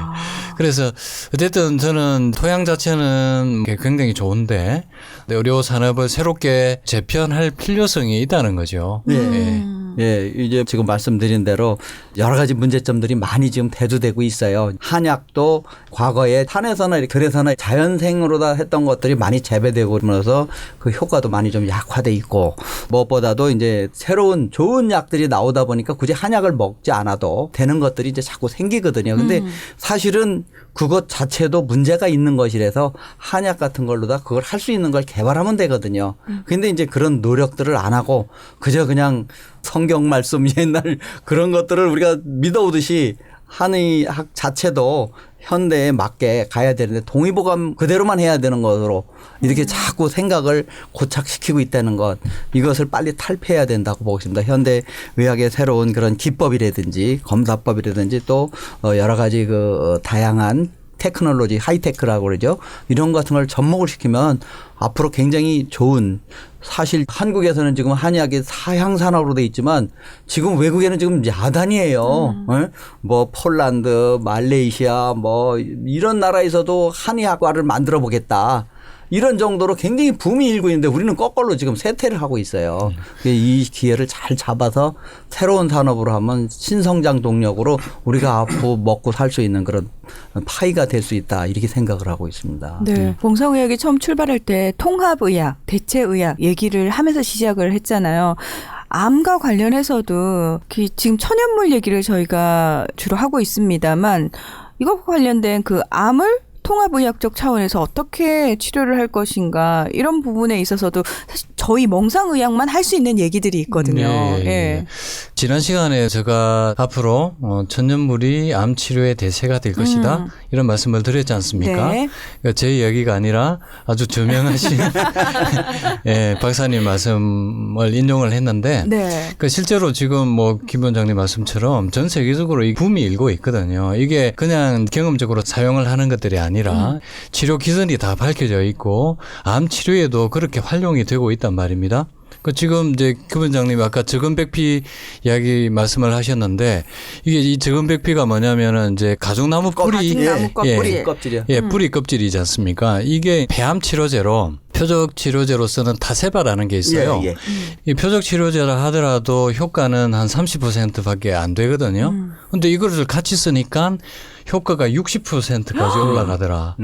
그래서 어쨌든 저는 토양 자체는 굉장히 좋은데 의료 산업을 새롭게 재편할 필요성이 있다는 거죠. 네. 예, 이제 지금 말씀드린 대로 여러 가지 문제점들이 많이 지금 대두되고 있어요. 한약도 과거에 산에서나 들에서나 자연생으로 다 했던 것들이 많이 재배되고 그러면서 그 효과도 많이 좀 약화돼 있고 무엇보다도 이제 새로운 좋은 약들이 나오다 보니까 굳이 한약을 먹지 않아도 되는 것들이 이제 자꾸 생기거든요. 근데 사실은 그것 자체도 문제가 있는 것이라서 한약 같은 걸로 다 그걸 할 수 있는 걸 개발하면 되거든요. 근데 이제 그런 노력들을 안 하고 그저 그냥 성경 말씀 옛날 그런 것들을 우리가 믿어오듯이 한의학 자체도 현대에 맞게 가야 되는데 동의보감 그대로만 해야 되는 것으로 이렇게 자꾸 생각을 고착시키고 있다는 것 이것을 빨리 탈피해야 된다고 보고 있습니다. 현대의학의 새로운 그런 기법이라든지 검사법이라든지 또 여러 가지 그 다양한 테크놀로지 하이테크라고 그러죠. 이런 것 같은 걸 접목을 시키면 앞으로 굉장히 좋은 사실 한국에서는 지금 한의학이 사향 산업으로 돼 있지만 지금 외국에는 지금 야단이에요. 뭐 폴란드, 말레이시아 뭐 이런 나라에서도 한의학과를 만들어 보겠다. 이런 정도로 굉장히 붐이 일고 있는데 우리는 거꾸로 지금 쇠퇴를 하고 있어요. 이 기회를 잘 잡아서 새로운 산업으로 하면 신성장 동력으로 우리가 앞으로 먹고 살 수 있는 그런 파이가 될 수 있다 이렇게 생각을 하고 있습니다. 네. 봉상의학이 처음 출발할 때 통합의학, 대체의학 얘기를 하면서 시작을 했잖아요. 암과 관련해서도 지금 천연물 얘기를 저희가 주로 하고 있습니다만 이것과 관련된 그 암을 통합의학적 차원에서 어떻게 치료를 할 것인가 이런 부분에 있어서도 사실 거의 멍상의학만 할 수 있는 얘기들이 있거든요. 네. 예. 지난 시간에 제가 앞으로 천연물이 암 치료의 대세가 될 것이다 이런 말씀을 드렸지 않습니까? 네. 그러니까 제 이야기가 아니라 아주 저명하신 예, 박사님 말씀을 인용을 했는데 네. 그 실제로 지금 뭐 김 원장님 말씀처럼 전 세계적으로 이 붐이 일고 있거든요. 이게 그냥 경험적으로 사용을 하는 것들이 아니라 치료 기전이 다 밝혀져 있고 암 치료에도 그렇게 활용이 되고 있단 말입니다. 그 지금 이제 김 원장님 아까 적은백피 이야기 말씀을 하셨는데 이게 이 적은백피가 뭐냐면은 이제 가죽나무 뿌리, 뿌리 껍질이요. 예, 뿌리 껍질이지 않습니까? 이게 폐암 치료제로 표적 치료제로 쓰는 타세바라는 게 있어요. 예. 이 표적 치료제라 하더라도 효과는 한 30%밖에 안 되거든요. 근데 이거를 같이 쓰니까 효과가 60%까지 올라가더라.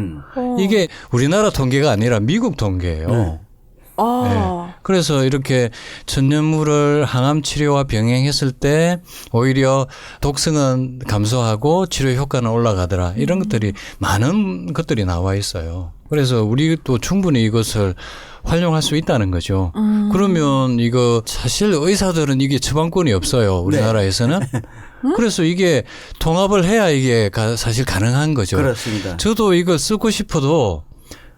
이게 우리나라 통계가 아니라 미국 통계예요. 네. 그래서 이렇게 천연물을 항암 치료와 병행했을 때 오히려 독성은 감소하고 치료 효과는 올라가더라. 이런 것들이 많은 것들이 나와 있어요. 그래서 우리도 충분히 이것을 활용할 수 있다는 거죠. 그러면 이거 사실 의사들은 이게 처방권이 없어요. 우리나라에서는. 그래서 이게 통합을 해야 이게 사실 가능한 거죠. 그렇습니다. 저도 이걸 쓰고 싶어도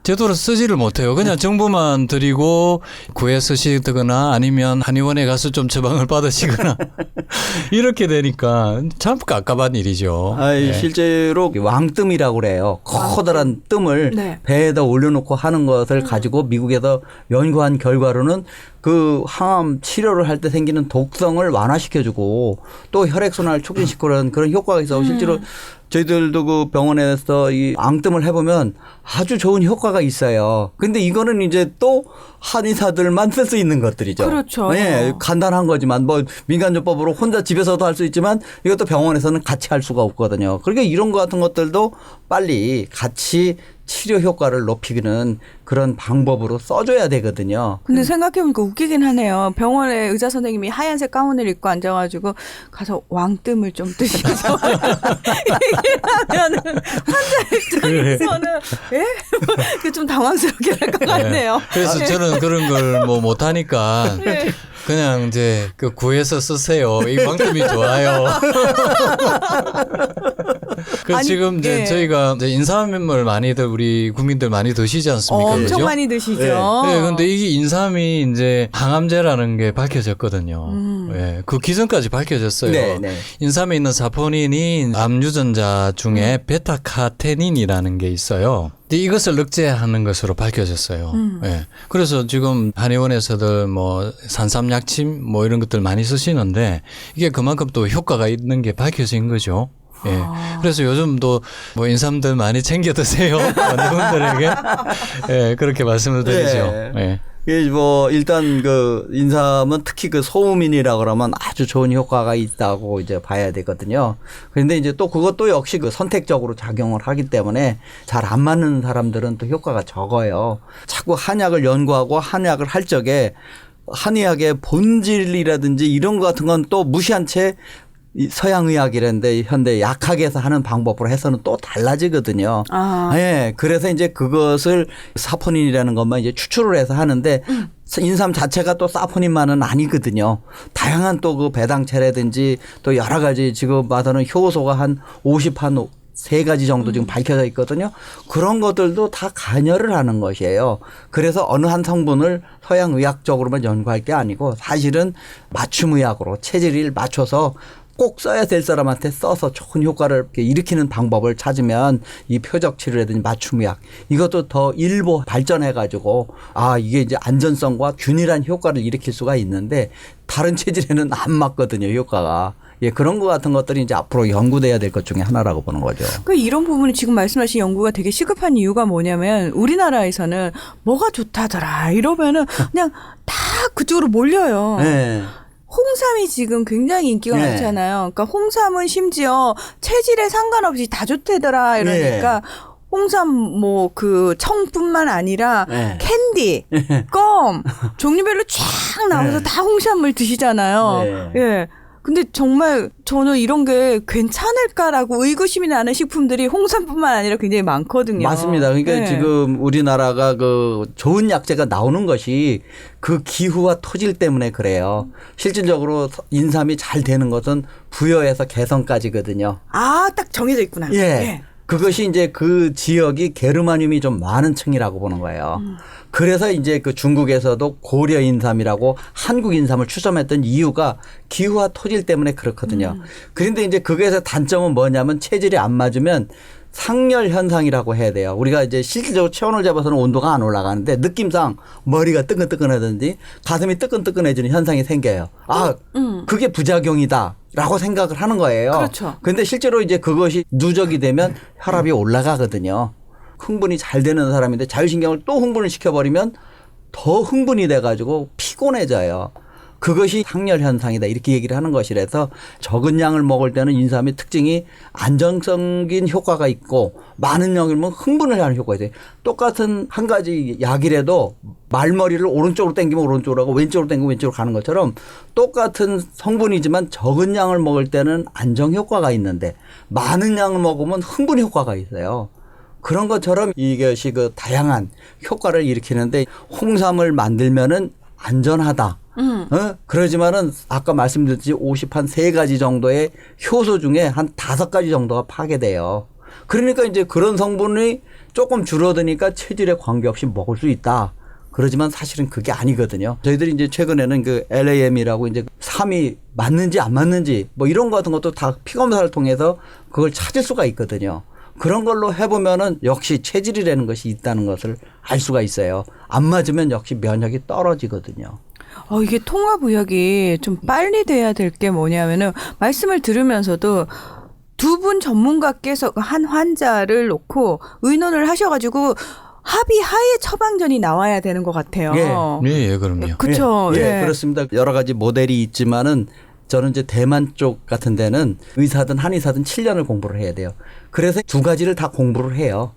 제대로 쓰지를 못해요. 그냥 정보만 드리고 구해 쓰시거나 아니면 한의원에 가서 좀 처방을 받으시거나 이렇게 되니까 참 깝깝한 일이죠. 네. 실제로 왕뜸이라고 그래요. 커다란 뜸을 네. 배에다 올려놓고 하는 것을 가지고 미국에서 연구한 결과로는 그 항암 치료를 할 때 생기는 독성을 완화시켜주고 또 혈액순환을 촉진시키는 그런 효과가 있어. 실제로 저희들도 그 병원에서 이 앙뜸을 해보면 아주 좋은 효과가 있어요. 근데 이거는 이제 또 한의사들만 쓸 수 있는 것들이죠. 그렇죠. 예, 간단한 거지만 뭐 민간요법으로 혼자 집에서도 할 수 있지만 이것도 병원에서는 같이 할 수가 없거든요. 그러니까 이런 거 같은 것들도 빨리 같이 치료 효과를 높이는 그런 방법으로 써줘야 되거든요. 근데 생각해보니까 웃기긴 하네요. 병원에 의사 선생님이 하얀색 가운을 입고 앉아가지고 가서 왕뜸을 좀 드시면서 얘기하면은 환자 입장에서는 예? 좀 당황스럽게 할 것 같네요. 그래서 저는 그런 걸 뭐 못하니까 그냥 이제 그 구해서 쓰세요. 이 왕뜸이 좋아요. 그 지금 이제 저희가 이제 인삼을 많이들 우리 국민들 많이 드시지 않습니까? 엄청 그죠? 많이 드시죠. 네, 근데 이게 인삼이 이제 항암제라는 게 밝혀졌거든요. 네, 그 기전까지 밝혀졌어요. 네. 인삼에 있는 사포닌이 암 유전자 중에 베타카테닌이라는 게 있어요. 근데 이것을 억제하는 것으로 밝혀졌어요. 네. 그래서 지금 한의원에서들 뭐 산삼약침 뭐 이런 것들 많이 쓰시는데 이게 그만큼 또 효과가 있는 게 밝혀진 거죠. 예. 그래서 요즘도 뭐 인삼들 많이 챙겨 드세요. 환자분들에게. 예, 그렇게 말씀을 드리죠. 예. 뭐 일단 그 인삼은 특히 그 소음인이라 그러면 아주 좋은 효과가 있다고 이제 봐야 되거든요. 그런데 이제 또 그것도 역시 그 선택적으로 작용을 하기 때문에 잘 안 맞는 사람들은 또 효과가 적어요. 자꾸 한약을 연구하고 한약을 할 적에 한의학의 본질이라든지 이런 것 같은 건 또 무시한 채 서양의학이라는데 현대 약학에서 하는 방법으로 해서는 또 달라지거든요. 예. 그래서 이제 그것을 사포닌이라는 것만 이제 추출을 해서 하는데 인삼 자체가 또 사포닌만은 아니거든요. 다양한 또 그 배당체라든지 또 여러 가지 지금 봐서는 효소가 한 3가지 정도 지금 밝혀져 있거든요. 그런 것들도 다 간여를 하는 것이에요. 그래서 어느 한 성분을 서양의학적으로만 연구할 게 아니고 사실은 맞춤의학으로 체질을 맞춰서 꼭 써야 될 사람한테 써서 좋은 효과를 일으키는 방법을 찾으면 이 표적 치료라든지 맞춤의학 이것도 더 일부 발전해 가지고 이게 이제 안전성과 균일한 효과를 일으킬 수가 있는데 다른 체질에는 안 맞거든요, 효과가. 예, 그런 것 같은 것들이 이제 앞으로 연구돼야 될 것 중에 하나라고 보는 거죠. 그러니까 이런 부분이 지금 말씀하신 연구가 되게 시급한 이유가 뭐냐면 우리나라에서는 뭐가 좋다더라 이러면은 그냥 다 그쪽으로 몰려요. 네. 홍삼이 지금 굉장히 인기가 많잖아요. 그러니까 홍삼은 심지어 체질에 상관없이 다 좋대더라 이러니까 홍삼 뭐 그 청뿐만 아니라 캔디, 껌 종류별로 쫙 나와서 다 홍삼을 드시잖아요. 예. 근데 정말 저는 이런 게 괜찮을까라고 의구심이 나는 식품들이 홍삼뿐만 아니라 굉장히 많거든요. 맞습니다. 그러니까 네. 지금 우리나라가 그 좋은 약재가 나오는 것이 그 기후와 토질 때문에 그래요. 실질적으로 인삼이 잘 되는 것은 부여에서 개성까지거든요. 아, 딱 정해져 있구나. 예. 그것이 이제 그 지역이 게르마늄이 좀 많은 층이라고 보는 거예요. 그래서 이제 그 중국에서도 고려 인삼이라고 한국 인삼을 추점했던 이유가 기후와 토질 때문에 그렇거든요. 그런데 이제 그것의 단점은 뭐냐면 체질이 안 맞으면 상열 현상이라고 해야 돼요. 우리가 이제 실질적으로 체온을 잡아서는 온도가 안 올라가는데 느낌상 머리가 뜨끈뜨끈하든지 가슴이 뜨끈뜨끈해지는 현상이 생겨요. 아, 그게 부작용이다. 라고 생각을 하는 거예요. 그렇죠. 근데 실제로 이제 그것이 누적이 되면 혈압이 올라가거든요. 흥분이 잘 되는 사람인데 자율신경을 또 흥분을 시켜버리면 더 흥분이 돼가지고 피곤해져요. 그것이 상열 현상이다 이렇게 얘기를 하는 것이라서 적은 양을 먹을 때는 인삼의 특징이 안정적인 효과가 있고 많은 양을 먹으면 흥분을 하는 효과가 있어요. 똑같은 한 가지 약이라도 말머리를 오른쪽으로 당기면 오른쪽으로 하고 왼쪽으로 당기면 왼쪽으로 가는 것처럼 똑같은 성분이지만 적은 양을 먹을 때는 안정 효과가 있는데 많은 양을 먹으면 흥분 효과가 있어요. 그런 것처럼 이것이 그 다양한 효과를 일으키는데 홍삼을 만들면은 안전하다. 그러지만은 아까 말씀드렸듯이 53가지 정도의 효소 중에 한 5가지 정도가 파괴돼요. 그러니까 이제 그런 성분이 조금 줄어드니까 체질에 관계없이 먹을 수 있다. 그러지만 사실은 그게 아니거든요. 저희들이 이제 최근에는 그 LAM이라고 이제 삼이 맞는지 안 맞는지 뭐 이런 거 같은 것도 다 피검사를 통해서 그걸 찾을 수가 있거든요. 그런 걸로 해보면은 역시 체질이라는 것이 있다는 것을 알 수가 있어요. 안 맞으면 역시 면역이 떨어지거든요. 이게 통합의학이 좀 빨리 돼야 될 게 뭐냐면은 말씀을 들으면서도 두 분 전문가께서 한 환자를 놓고 의논을 하셔가지고 합의하에 처방전이 나와야 되는 것 같아요. 예, 그럼요. 그렇죠. 예, 그렇습니다. 여러 가지 모델이 있지만은 저는 이제 대만 쪽 같은 데는 의사든 한의사든 7년을 공부를 해야 돼요. 그래서 2가지를 다 공부를 해요.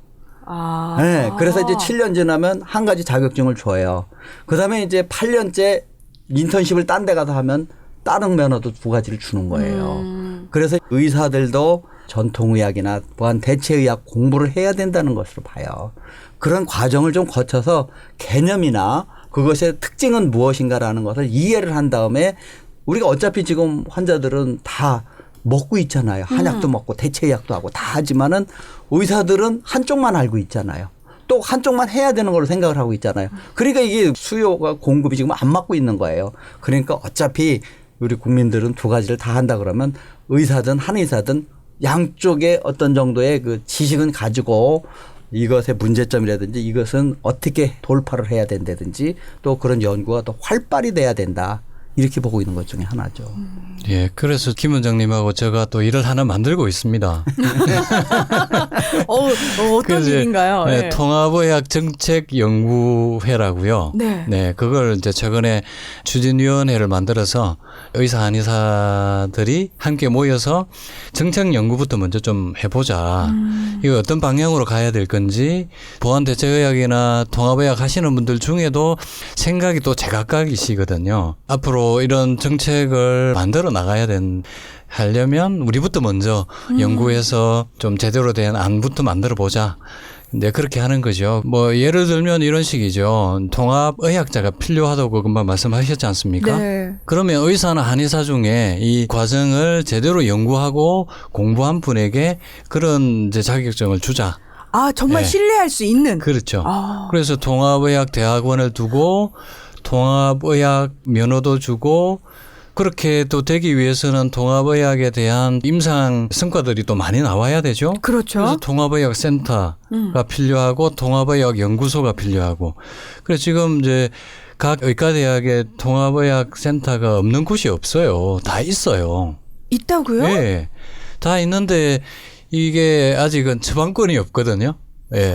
네, 그래서 이제 7년 지나면 한 가지 자격증을 줘요. 그다음에 이제 8년째 인턴십을 딴 데 가서 하면 다른 면허도 2가지를 주는 거예요. 그래서 의사들도 전통의학이나 보안 대체의학 공부를 해야 된다는 것으로 봐요. 그런 과정을 좀 거쳐서 개념이나 그것의 특징은 무엇인가라는 것을 이해를 한 다음에 우리가 어차피 지금 환자들은 다 먹고 있잖아요. 한약도 먹고 대체의학도 하고 다 하지만은 의사들은 한쪽만 알고 있잖아요. 또 한쪽만 해야 되는 걸로 생각을 하고 있잖아요. 그러니까 이게 수요가 공급이 지금 안 맞고 있는 거예요. 그러니까 어차피 우리 국민들은 2가지를 다 한다 그러면 의사든 한의사든 양쪽에 어떤 정도의 그 지식은 가지고 이것의 문제점이라든지 이것은 어떻게 돌파를 해야 된다든지 또 그런 연구가 더 활발히 돼야 된다. 이렇게 보고 있는 것 중에 하나죠. 예, 그래서 김 원장님하고 제가 또 일을 하나 만들고 있습니다. 어떤 일인가요? 네, 통합의학 정책연구회라고요. 네. 그걸 이제 최근에 추진위원회를 만들어서 의사 한의사들이 함께 모여서 정책 연구부터 먼저 좀 해보자. 이거 어떤 방향으로 가야 될 건지 보안대체의학이나 통합의학 하시는 분들 중에도 생각이 또 제각각이시거든요. 앞으로 이런 정책을 만들어 나가야 하려면 우리부터 먼저 연구해서 좀 제대로 된 안부터 만들어 보자. 네, 그렇게 하는 거죠. 뭐 예를 들면 이런 식이죠. 통합의학자가 필요하다고 금방 말씀하셨지 않습니까? 네. 그러면 의사나 한의사 중에 이 과정을 제대로 연구하고 공부한 분에게 그런 이제 자격증을 주자. 정말 네. 신뢰할 수 있는. 그렇죠. 그래서 통합의학 대학원을 두고 통합의학 면허도 주고 그렇게 또 되기 위해서는 통합의학에 대한 임상 성과들이 또 많이 나와야 되죠. 그렇죠. 그래서 통합의학 센터가 필요하고 통합의학 연구소가 필요하고. 그래서 지금 이제 각 의과대학에 통합의학 센터가 없는 곳이 없어요. 다 있어요. 있다고요? 네. 다 있는데 이게 아직은 처방권이 없거든요. 예.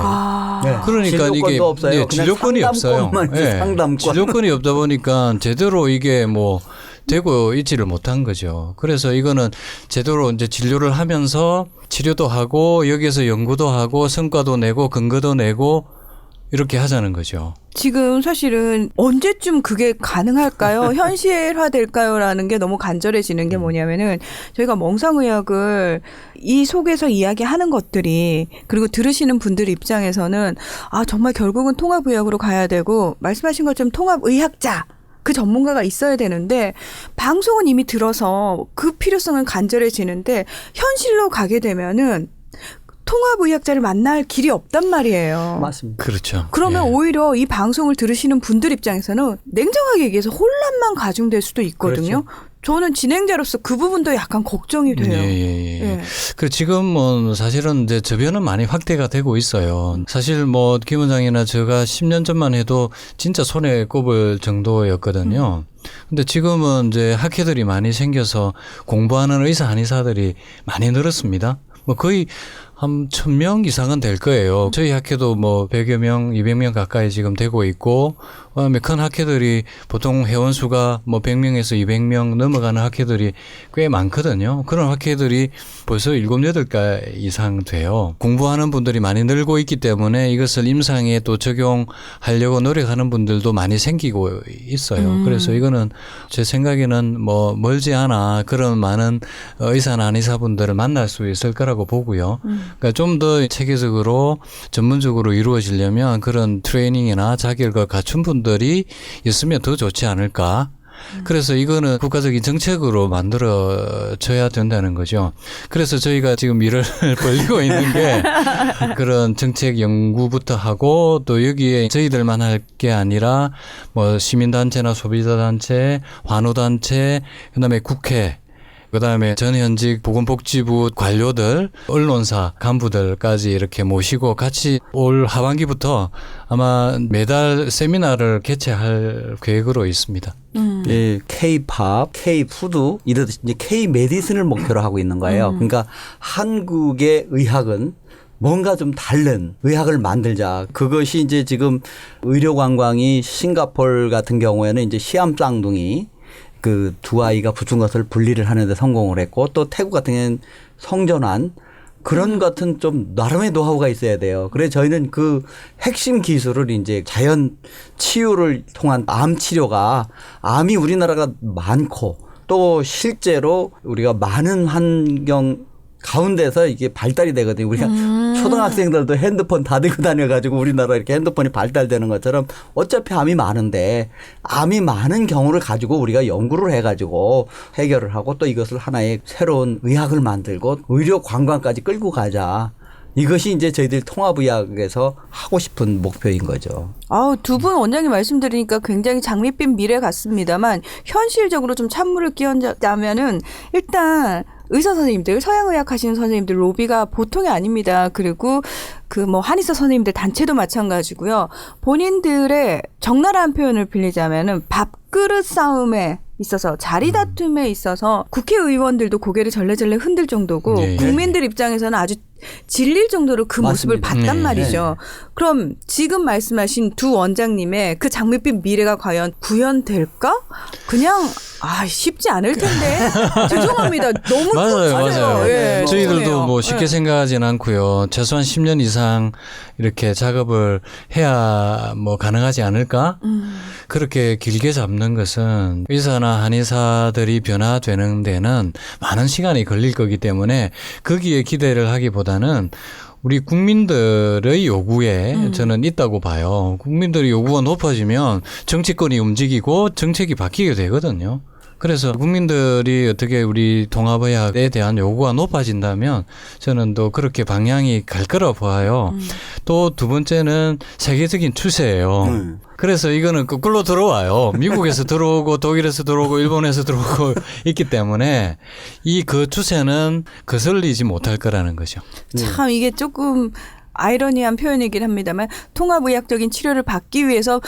그러니까 이게 없어요. 진료권이 없어요. 상담권. 진료권이 없다 보니까 제대로 이게 뭐 되고 있지를 못한 거죠. 그래서 이거는 제대로 이제 진료를 하면서 치료도 하고 여기에서 연구도 하고 성과도 내고 근거도 내고 이렇게 하자는 거죠. 지금 사실은 언제쯤 그게 가능할까요? 현실화될까요? 라는 게 너무 간절해지는 게 뭐냐면은 저희가 멍상의학을 이 속에서 이야기하는 것들이 그리고 들으시는 분들 입장에서는 아 정말 결국은 통합의학으로 가야 되고 말씀하신 것처럼 통합의학자 그 전문가가 있어야 되는데 방송은 이미 들어서 그 필요성은 간절해지는데 현실로 가게 되면은 통합의학자를 만날 길이 없단 말이에요. 맞습니다. 그렇죠. 그러면 오히려 이 방송을 들으시는 분들 입장에서는 냉정하게 얘기해서 혼란만 가중될 수도 있거든요. 그렇죠. 저는 진행자로서 그 부분도 약간 걱정이 돼요. 예. 그 지금 뭐 사실은 이제 저변은 많이 확대가 되고 있어요. 사실 뭐 김 원장이나 제가 10년 전만 해도 진짜 손에 꼽을 정도였거든요. 근데 지금은 이제 학회들이 많이 생겨서 공부하는 의사 한의사들이 많이 늘었습니다. 뭐 거의 한 1000명 이상은 될 거예요. 저희 학회도 뭐 100여 명, 200명 가까이 지금 되고 있고, 그다음에 큰 학회들이 보통 회원수가 뭐 100명에서 200명 넘어가는 학회들이 꽤 많거든요. 그런 학회들이 벌써 7, 8가 이상 돼요. 공부하는 분들이 많이 늘고 있기 때문에 이것을 임상에 또 적용하려고 노력하는 분들도 많이 생기고 있어요. 그래서 이거는 제 생각에는 뭐 멀지 않아 그런 많은 의사나 한의사분들을 만날 수 있을 거라고 보고요. 그러니까 좀 더 체계적으로 전문적으로 이루어지려면 그런 트레이닝이나 자격을 갖춘 분들이 있으면 더 좋지 않을까. 그래서 이거는 국가적인 정책으로 만들어져야 된다는 거죠. 그래서 저희가 지금 일을 벌리고 있는 게 그런 정책 연구부터 하고 또 여기에 저희들만 할 게 아니라 뭐 시민단체나 소비자단체, 환우단체, 그다음에 국회, 그다음에 전현직 보건복지부 관료들, 언론사 간부들까지 이렇게 모시고 같이 올 하반기부터 아마 매달 세미나를 개최할 계획으로 있습니다. 예, K-팝, K-푸드 이러듯이 이제 K-메디슨을 목표로 하고 있는 거예요. 그러니까 한국의 의학은 뭔가 좀 다른 의학을 만들자. 그것이 이제 지금 의료 관광이 싱가포르 같은 경우에는 이제 시암 쌍둥이 그 두 아이가 붙은 것을 분리를 하는 데 성공을 했고 또 태국 같은 경우는 성전환 그런 같은 좀 나름의 노하우가 있어야 돼요. 그래서 저희는 그 핵심 기술을 이제 자연 치유를 통한 암 치료가 암이 우리나라가 많고 또 실제로 우리가 많은 환경 가운데서 이게 발달이 되거든요. 우리가 초등학생들도 핸드폰 다 들고 다녀가지고 우리나라 이렇게 핸드폰이 발달되는 것처럼 어차피 암이 많은데 암이 많은 경우를 가지고 우리가 연구를 해가지고 해결을 하고 또 이것을 하나의 새로운 의학을 만들고 의료 관광까지 끌고 가자. 이것이 이제 저희들 통합의학에서 하고 싶은 목표인 거죠. 두 분 원장님 말씀 들으니까 굉장히 장밋빛 미래 같습니다만 현실적으로 좀 찬물을 끼얹자면은 일단 의사 선생님들, 서양의학 하시는 선생님들 로비가 보통이 아닙니다. 그리고 그 뭐 한의사 선생님들 단체도 마찬가지고요. 본인들의 적나라한 표현을 빌리자면은 밥그릇 싸움에 있어서 자리 다툼에 있어서 국회의원들도 고개를 절레절레 흔들 정도고 국민들 입장에서는 아주 질릴 정도로 그 모습을 봤단 말이죠. 그럼 지금 말씀하신 두 원장님의 그 장밋빛 미래가 과연 구현될까? 그냥 쉽지 않을 텐데. 죄송합니다. 너무 맞아요. 예, 저희들도 죄송해요. 뭐 쉽게 생각하진 않고요. 최소한 10년 이상 이렇게 작업을 해야 뭐 가능하지 않을까? 그렇게 길게 잡는 것은 의사나 한의사들이 변화되는 데는 많은 시간이 걸릴 거기 때문에 거기에 기대를 하기보다는 우리 국민들의 요구에 저는 있다고 봐요. 국민들의 요구가 높아지면 정치권이 움직이고 정책이 바뀌게 되거든요. 그래서 국민들이 어떻게 우리 통합의학에 대한 요구가 높아진다면 저는 또 그렇게 방향이 갈 거라고 봐요. 또 두 번째는 세계적인 추세예요. 그래서 이거는 거꾸로 들어와요. 미국에서 들어오고 독일에서 들어오고 일본에서 들어오고 있기 때문에 그 추세는 거슬리지 못할 거라는 거죠. 참 이게 조금 아이러니한 표현이긴 합니다만 통합의학적인 치료를 받기 위해서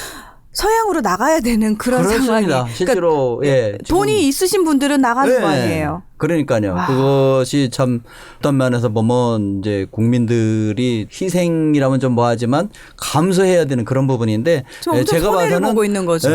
서양으로 나가야 되는 그런 그렇습니다. 상황이. 실제로 그러니까 돈이 있으신 분들은 나가는 거 아니에요. 그러니까요. 그것이 참 어떤 면에서 보면 이제 국민들이 희생이라면 좀 뭐하지만 감수해야 되는 그런 부분인데 제가 봐서는 보고 있는 거죠.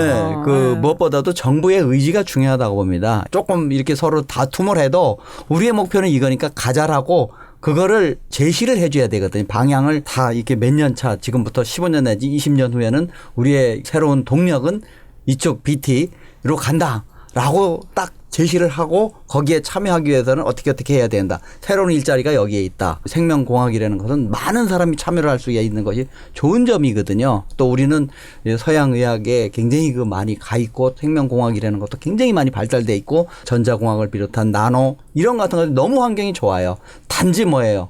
무엇보다도 정부의 의지가 중요하다고 봅니다. 조금 이렇게 서로 다툼을 해도 우리의 목표는 이거니까 가자라고 그거를 제시를 해줘야 되거든요. 방향을 다 이렇게 몇 년 차, 지금부터 15년 내지 20년 후에는 우리의 새로운 동력은 이쪽 BT로 간다라고 딱 제시를 하고 거기에 참여하기 위해서는 어떻게 해야 된다. 새로운 일자리가 여기에 있다. 생명공학이라는 것은 많은 사람이 참여를 할 수 있는 것이 좋은 점이거든요. 또 우리는 서양의학에 굉장히 많이 가 있고 생명공학이라는 것도 굉장히 많이 발달돼 있고 전자공학을 비롯한 나노 이런 같은 것들 너무 환경이 좋아요. 단지 뭐예요?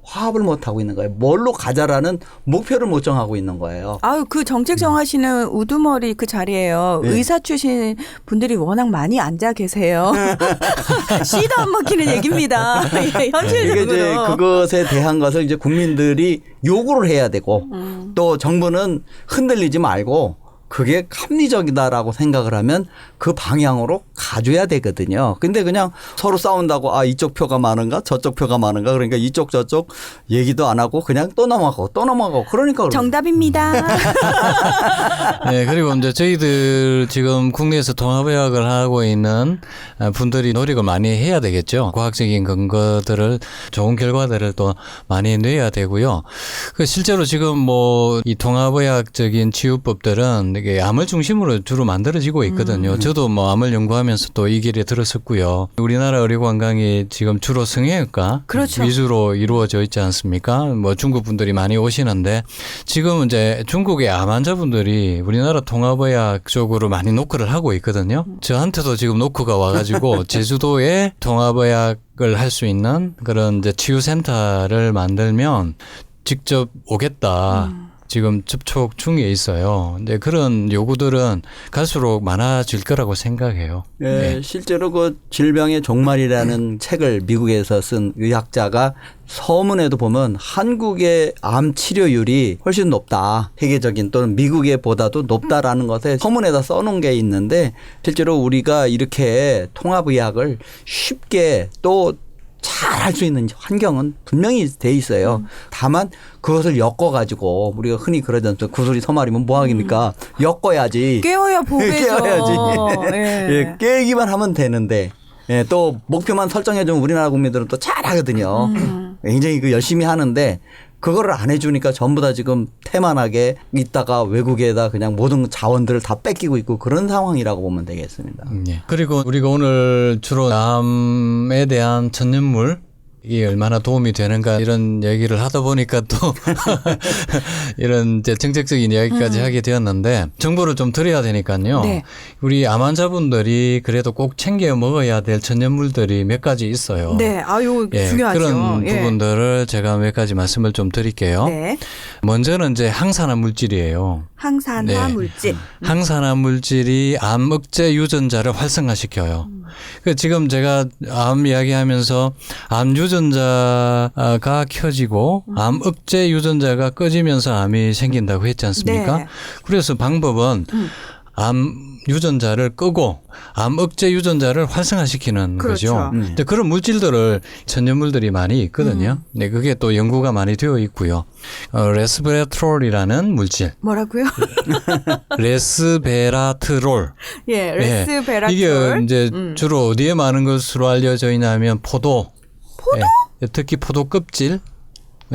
화합을 못하고 있는 거예요. 뭘로 가자라는 목표를 못 정하고 있는 거예요. 아유, 그 정책 정하시는 우두머리 그 자리에요. 네. 의사 출신 분들이 워낙 많이 앉아 계세요. 씨도 안 먹히는 얘기입니다. 현실적으로. 이게 이제 그것에 대한 것을 이제 국민들이 요구를 해야 되고 또 정부는 흔들리지 말고 그게 합리적이다라고 생각을 하면 그 방향으로 가줘야 되거든요. 근데 그냥 서로 싸운다고 아 이쪽 표가 많은가 저쪽 표가 많은가 그러니까 이쪽 저쪽 얘기도 안 하고 그냥 또 넘어가고 그러니까 정답입니다. 네, 그리고 이제 저희들 지금 국내에서 통합의학을 하고 있는 분들이 노력을 많이 해야 되겠죠. 과학적인 근거들을 좋은 결과들을 또 많이 내야 되고요. 실제로 지금 뭐 이 통합의학적인 치유법들은 이게 암을 중심으로 주로 만들어지고 있거든요. 저도 뭐 암을 연구하면서 또 이 길에 들었었고요. 우리나라 의료관광이 지금 주로 성형외과 그렇죠. 위주로 이루어져 있지 않습니까? 뭐 중국 분들이 많이 오시는데 지금 이제 중국의 암 환자분들이 우리나라 통합의학 쪽으로 많이 노크를 하고 있거든요. 저한테도 지금 노크가 와가지고 제주도에 통합의학을 할 수 있는 그런 이제 치유센터를 만들면 직접 오겠다. 지금 접촉 중에 있어요. 근데 그런 요구들은 갈수록 많아질 거라고 생각해요. 네. 실제로 그 질병의 종말이라는 책을 미국에서 쓴 의학자가 서문에도 보면 한국의 암 치료율이 훨씬 높다. 세계적인 또는 미국의 보다도 높다라는 것에 서문에다 써놓은 게 있는데 실제로 우리가 이렇게 통합의학을 쉽게 또 잘 할 수 있는 환경은 분명히 돼 있어요. 다만 그것을 엮어가지고 우리가 흔히 그러잖아요. 구슬이 서말이면 뭐하겠습니까? 엮어야지. 깨워야 보배죠. 깨워야지. 예. 예, 깨기만 하면 되는데 예, 또 목표만 설정해주면 우리나라 국민들은 또 잘하거든요. 굉장히 열심히 하는데 그거를 안 해주니까 전부 다 지금 태만하게 있다가 외국에다 그냥 모든 자원들을 다 뺏기고 있고 그런 상황이라고 보면 되겠습니다. 예. 그리고 우리가 오늘 주로 암에 대한 천연물 이 얼마나 도움이 되는가 이런 얘기를 하다 보니까 또 이런 이제 정책적인 이야기까지 하게 되었는데 정보를 좀 드려야 되니까요. 네. 우리 암 환자분들이 그래도 꼭 챙겨 먹어야 될 천연물들이 몇 가지 있어요. 네, 아유 예, 중요하죠. 그런 예. 부분들을 제가 몇 가지 말씀을 좀 드릴게요. 네. 먼저는 이제 항산화 물질이에요. 항산화 네. 물질. 항산화 물질이 암 억제 유전자를 활성화시켜요. 지금 제가 암 이야기하면서 암 유전자가 켜지고 암 억제 유전자가 꺼지면서 암이 생긴다고 했지 않습니까? 네. 그래서 방법은 암 유전자를 끄고 암 억제 유전자를 활성화시키는 그렇죠. 거죠. 근데 그런 물질들을 천연물들이 많이 있거든요. 네, 그게 또 연구가 많이 되어 있고요. 레스베라트롤이라는 물질. 뭐라고요? 레스베라트롤. 예, 레스베라트롤. 이게 이제 주로 어디에 많은 것으로 알려져 있냐면 포도. 포도? 예, 특히 포도 껍질.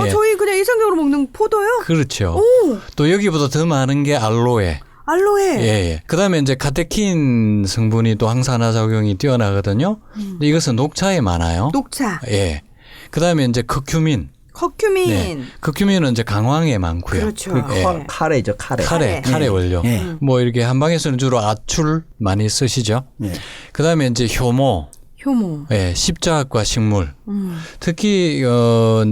예. 저희 그냥 일상적으로 먹는 포도요? 그렇죠. 오. 또 여기보다 더 많은 게 알로에. 알로에. 예. 그다음에 이제 카테킨 성분이 또 항산화 작용이 뛰어나거든요. 근데 이것은 녹차에 많아요. 녹차. 예. 그다음에 이제 커큐민. 커큐민. 네. 커큐민은 이제 강황에 많고요. 그렇죠. 예. 카레죠, 카레. 카레 원료. 예. 뭐 이렇게 한방에서는 주로 아출 많이 쓰시죠. 예. 그다음에 이제 효모. 효모. 예, 십자학과 식물. 특히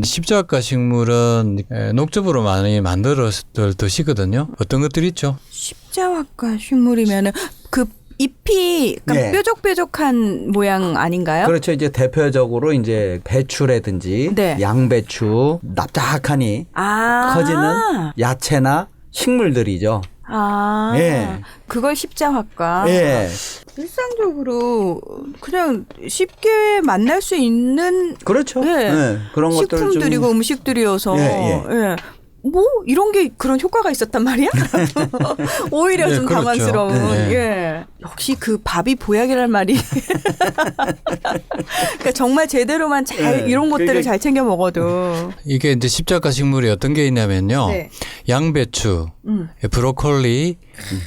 십자학과 식물은 녹즙으로 많이 만들어서 드시거든요. 어떤 것들이 있죠? 십자학과 식물이면은 그 잎이 약간 네. 뾰족뾰족한 모양 아닌가요? 그렇죠. 이제 대표적으로 이제 배추라든지 네. 양배추, 납작하니 커지는 야채나 식물들이죠. 아, 예. 그걸 십자학과. 예. 일상적으로 그냥 쉽게 만날 수 있는 그렇죠. 예. 예. 그런 것들 식품들이고 좀 음식들이어서 예, 예. 예. 뭐 이런 게 그런 효과가 있었단 말이야? 오히려 좀 그렇죠. 당황스러운. 네. 예. 역시 그 밥이 보약이란 말이. 그러니까 정말 제대로만 잘 네. 이런 것들을 잘 챙겨 먹어도. 이게 이제 십자가 식물이 어떤 게 있냐면요. 네. 양배추, 브로콜리,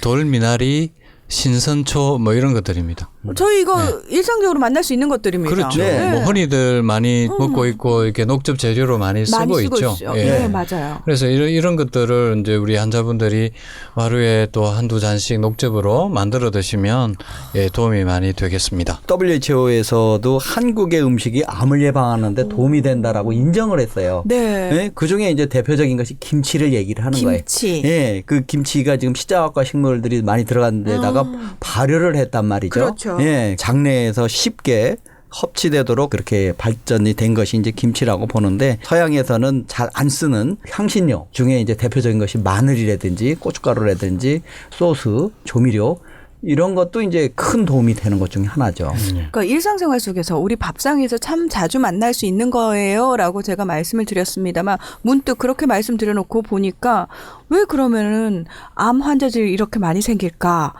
돌미나리, 신선초 뭐 이런 것들입니다. 저희 이거 일상적으로 만날 수 있는 것들입니다. 그렇죠. 네. 뭐 흔히들 많이 먹고 있고 이렇게 녹즙 재료로 많이 쓰고 있죠. 예. 네, 맞아요. 그래서 이런 것들을 이제 우리 환자분들이 하루에 또 한두 잔씩 녹즙으로 만들어 드시면 예, 도움이 많이 되겠습니다. WHO에서도 한국의 음식이 암을 예방하는데 도움이 된다라고 인정을 했어요. 네. 그 중에 이제 대표적인 것이 김치를 얘기를 하는 김치. 거예요. 예, 그 김치가 지금 시작과 식물들이 많이 들어간 데다가 발효를 했단 말이죠. 그렇죠. 예, 장내에서 쉽게 섭취되도록 그렇게 발전이 된 것이 이제 김치라고 보는데 서양에서는 잘 안 쓰는 향신료 중에 이제 대표적인 것이 마늘이라든지 고춧가루라든지 소스, 조미료 이런 것도 이제 큰 도움이 되는 것 중에 하나죠. 그러니까 일상생활 속에서 우리 밥상에서 참 자주 만날 수 있는 거예요라고 제가 말씀을 드렸습니다만 문득 그렇게 말씀드려놓고 보니까 왜 그러면은 암 환자들이 이렇게 많이 생길까?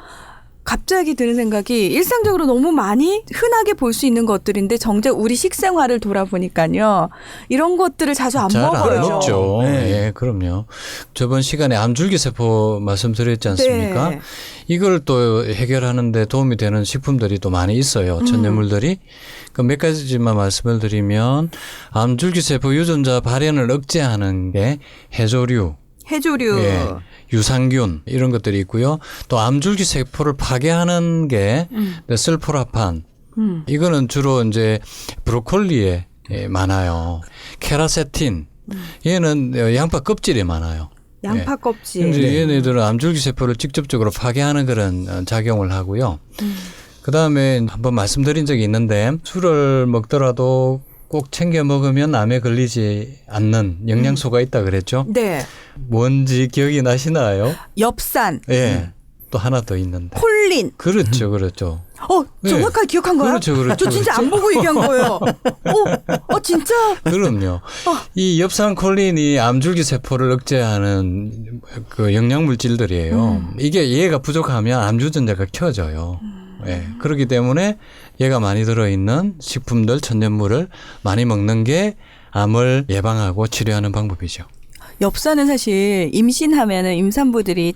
갑자기 드는 생각이 일상적으로 너무 많이 흔하게 볼 수 있는 것들인데 정작 우리 식생활을 돌아보니까요. 이런 것들을 자주 안 잘 먹어요. 안 먹죠. 예, 그럼요. 저번 시간에 암줄기세포 말씀드렸지 않습니까? 네. 이걸 또 해결하는데 도움이 되는 식품들이 또 많이 있어요. 천연물들이. 그 몇 가지만 말씀을 드리면 암줄기세포 유전자 발현을 억제하는 게 해조류. 예, 유산균 이런 것들이 있고요. 또 암줄기 세포를 파괴하는 게 슬포라판. 이거는 주로 이제 브로콜리에 많아요. 케라세틴. 얘는 양파 껍질에 많아요. 양파 껍질. 이제 얘네들은 암줄기 세포를 직접적으로 파괴하는 그런 작용을 하고요. 그다음에 한번 말씀드린 적이 있는데 술을 먹더라도 꼭 챙겨 먹으면 암에 걸리지 않는 영양소가 있다 그랬죠? 네. 뭔지 기억이 나시나요? 엽산. 예. 또 하나 더 있는데. 콜린. 그렇죠, 그렇죠. 정확하게 기억한 거야? 그렇죠. 저 진짜 안 보고 얘기한 거예요. 진짜? 그럼요. 이 엽산 콜린이 암줄기 세포를 억제하는 그 영양 물질들이에요. 이게 얘가 부족하면 암 유전자가 켜져요. 예. 그렇기 때문에 얘가 많이 들어있는 식품들, 천연물을 많이 먹는 게 암을 예방하고 치료하는 방법이죠. 엽산은 사실 임신하면은 임산부들이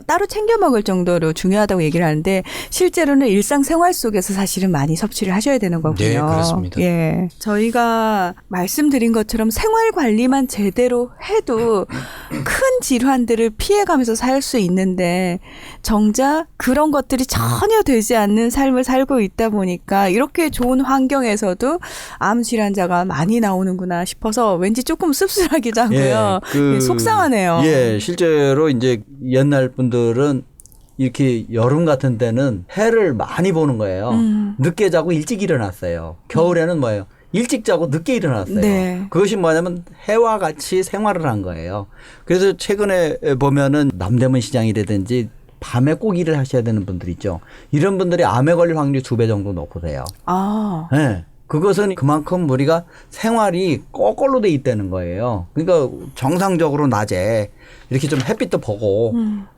따로 챙겨 먹을 정도로 중요하다고 얘기를 하는데 실제로는 일상생활 속에서 사실은 많이 섭취를 하셔야 되는 거군요. 네, 그렇습니다. 예. 저희가 말씀드린 것처럼 생활 관리만 제대로 해도 큰 질환들을 피해가면서 살 수 있는데 정작 그런 것들이 전혀 되지 않는 삶을 살고 있다 보니까 이렇게 좋은 환경에서도 암 질환자가 많이 나오는구나 싶어서 왠지 조금 씁쓸하기도 하고요. 속상하네요. 예, 실제로 이제 옛날 분들은 이렇게 여름 같은 때는 해를 많이 보는 거예요. 늦게 자고 일찍 일어났어요. 겨울에는 뭐예요? 일찍 자고 늦게 일어났어요. 네. 그것이 뭐냐면 해와 같이 생활을 한 거예요. 그래서 최근에 보면은 남대문 시장이라든지 밤에 꼭 일을 하셔야 되는 분들 있죠. 이런 분들이 암에 걸릴 확률이 2배 정도 높으세요. 네. 그것은 그만큼 우리가 생활이 거꾸로 돼 있다는 거예요. 그러니까 정상적으로 낮에 이렇게 좀 햇빛도 보고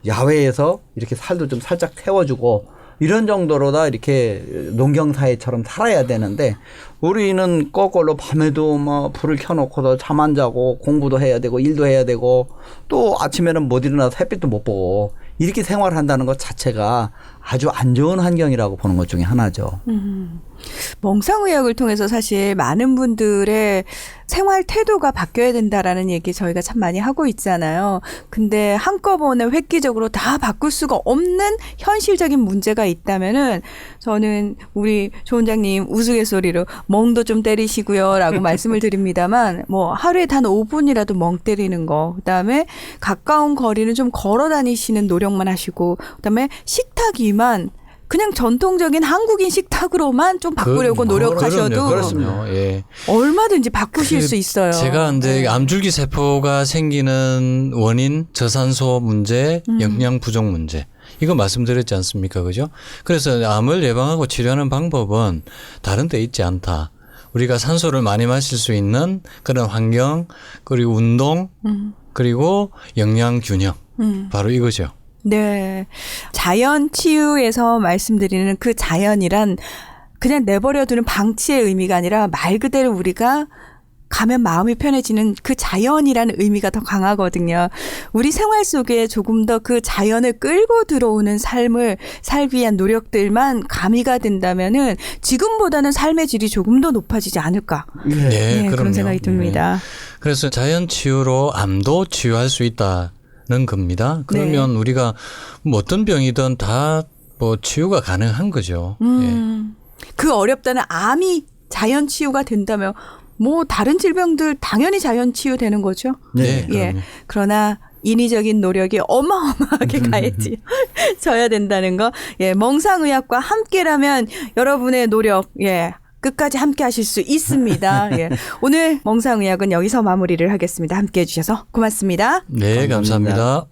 야외에서 이렇게 살도 좀 살짝 태워주고 이런 정도로 다 이렇게 농경사회처럼 살아야 되는데 우리는 거꾸로 밤에도 뭐 불을 켜놓고도 잠 안 자고 공부도 해야 되고 일도 해야 되고 또 아침에는 못 일어나서 햇빛도 못 보고 이렇게 생활한다는 것 자체가 아주 안 좋은 환경이라고 보는 것 중에 하나죠. 멍상의학을 통해서 사실 많은 분들의 생활 태도가 바뀌어야 된다라는 얘기 저희가 참 많이 하고 있잖아요. 근데 한꺼번에 획기적으로 다 바꿀 수가 없는 현실적인 문제가 있다면은 저는 우리 조 원장님 우스갯소리로 멍도 좀 때리시고요 라고 말씀을 드립니다만 뭐 하루에 단 5분이라도 멍 때리는 거, 그다음에 가까운 거리는 좀 걸어 다니시는 노력만 하시고, 그다음에 식탁 위만 그냥 전통적인 한국인 식탁으로만 좀 바꾸려고 노력하셔도 그렇습니다. 예. 얼마든지 바꾸실 수 있어요. 제가 이제 암줄기 세포가 생기는 원인, 저산소 문제, 영양 부족 문제. 이거 말씀드렸지 않습니까? 그죠? 그래서 암을 예방하고 치료하는 방법은 다른 데 있지 않다. 우리가 산소를 많이 마실 수 있는 그런 환경, 그리고 운동, 그리고 영양 균형. 바로 이거죠. 네. 자연 치유에서 말씀드리는 그 자연이란 그냥 내버려두는 방치의 의미가 아니라 말 그대로 우리가 가면 마음이 편해지는 그 자연이라는 의미가 더 강하거든요. 우리 생활 속에 조금 더 그 자연을 끌고 들어오는 삶을 살기 위한 노력들만 가미가 된다면은 지금보다는 삶의 질이 조금 더 높아지지 않을까. 네, 그런 생각이 듭니다. 그래서 자연 치유로 암도 치유할 수 있다는 겁니다. 그러면 우리가 뭐 어떤 병이든 다 뭐 치유가 가능한 거죠. 그 어렵다는 암이 자연 치유가 된다면 뭐 다른 질병들 당연히 자연 치유되는 거죠. 네. 예. 그러나 인위적인 노력이 어마어마하게 가해져야 된다는 거. 예, 멍상의학과 함께라면 여러분의 노력 끝까지 함께 하실 수 있습니다. 예. 오늘 멍상의학은 여기서 마무리를 하겠습니다. 함께 해주셔서 고맙습니다. 네, 감사합니다.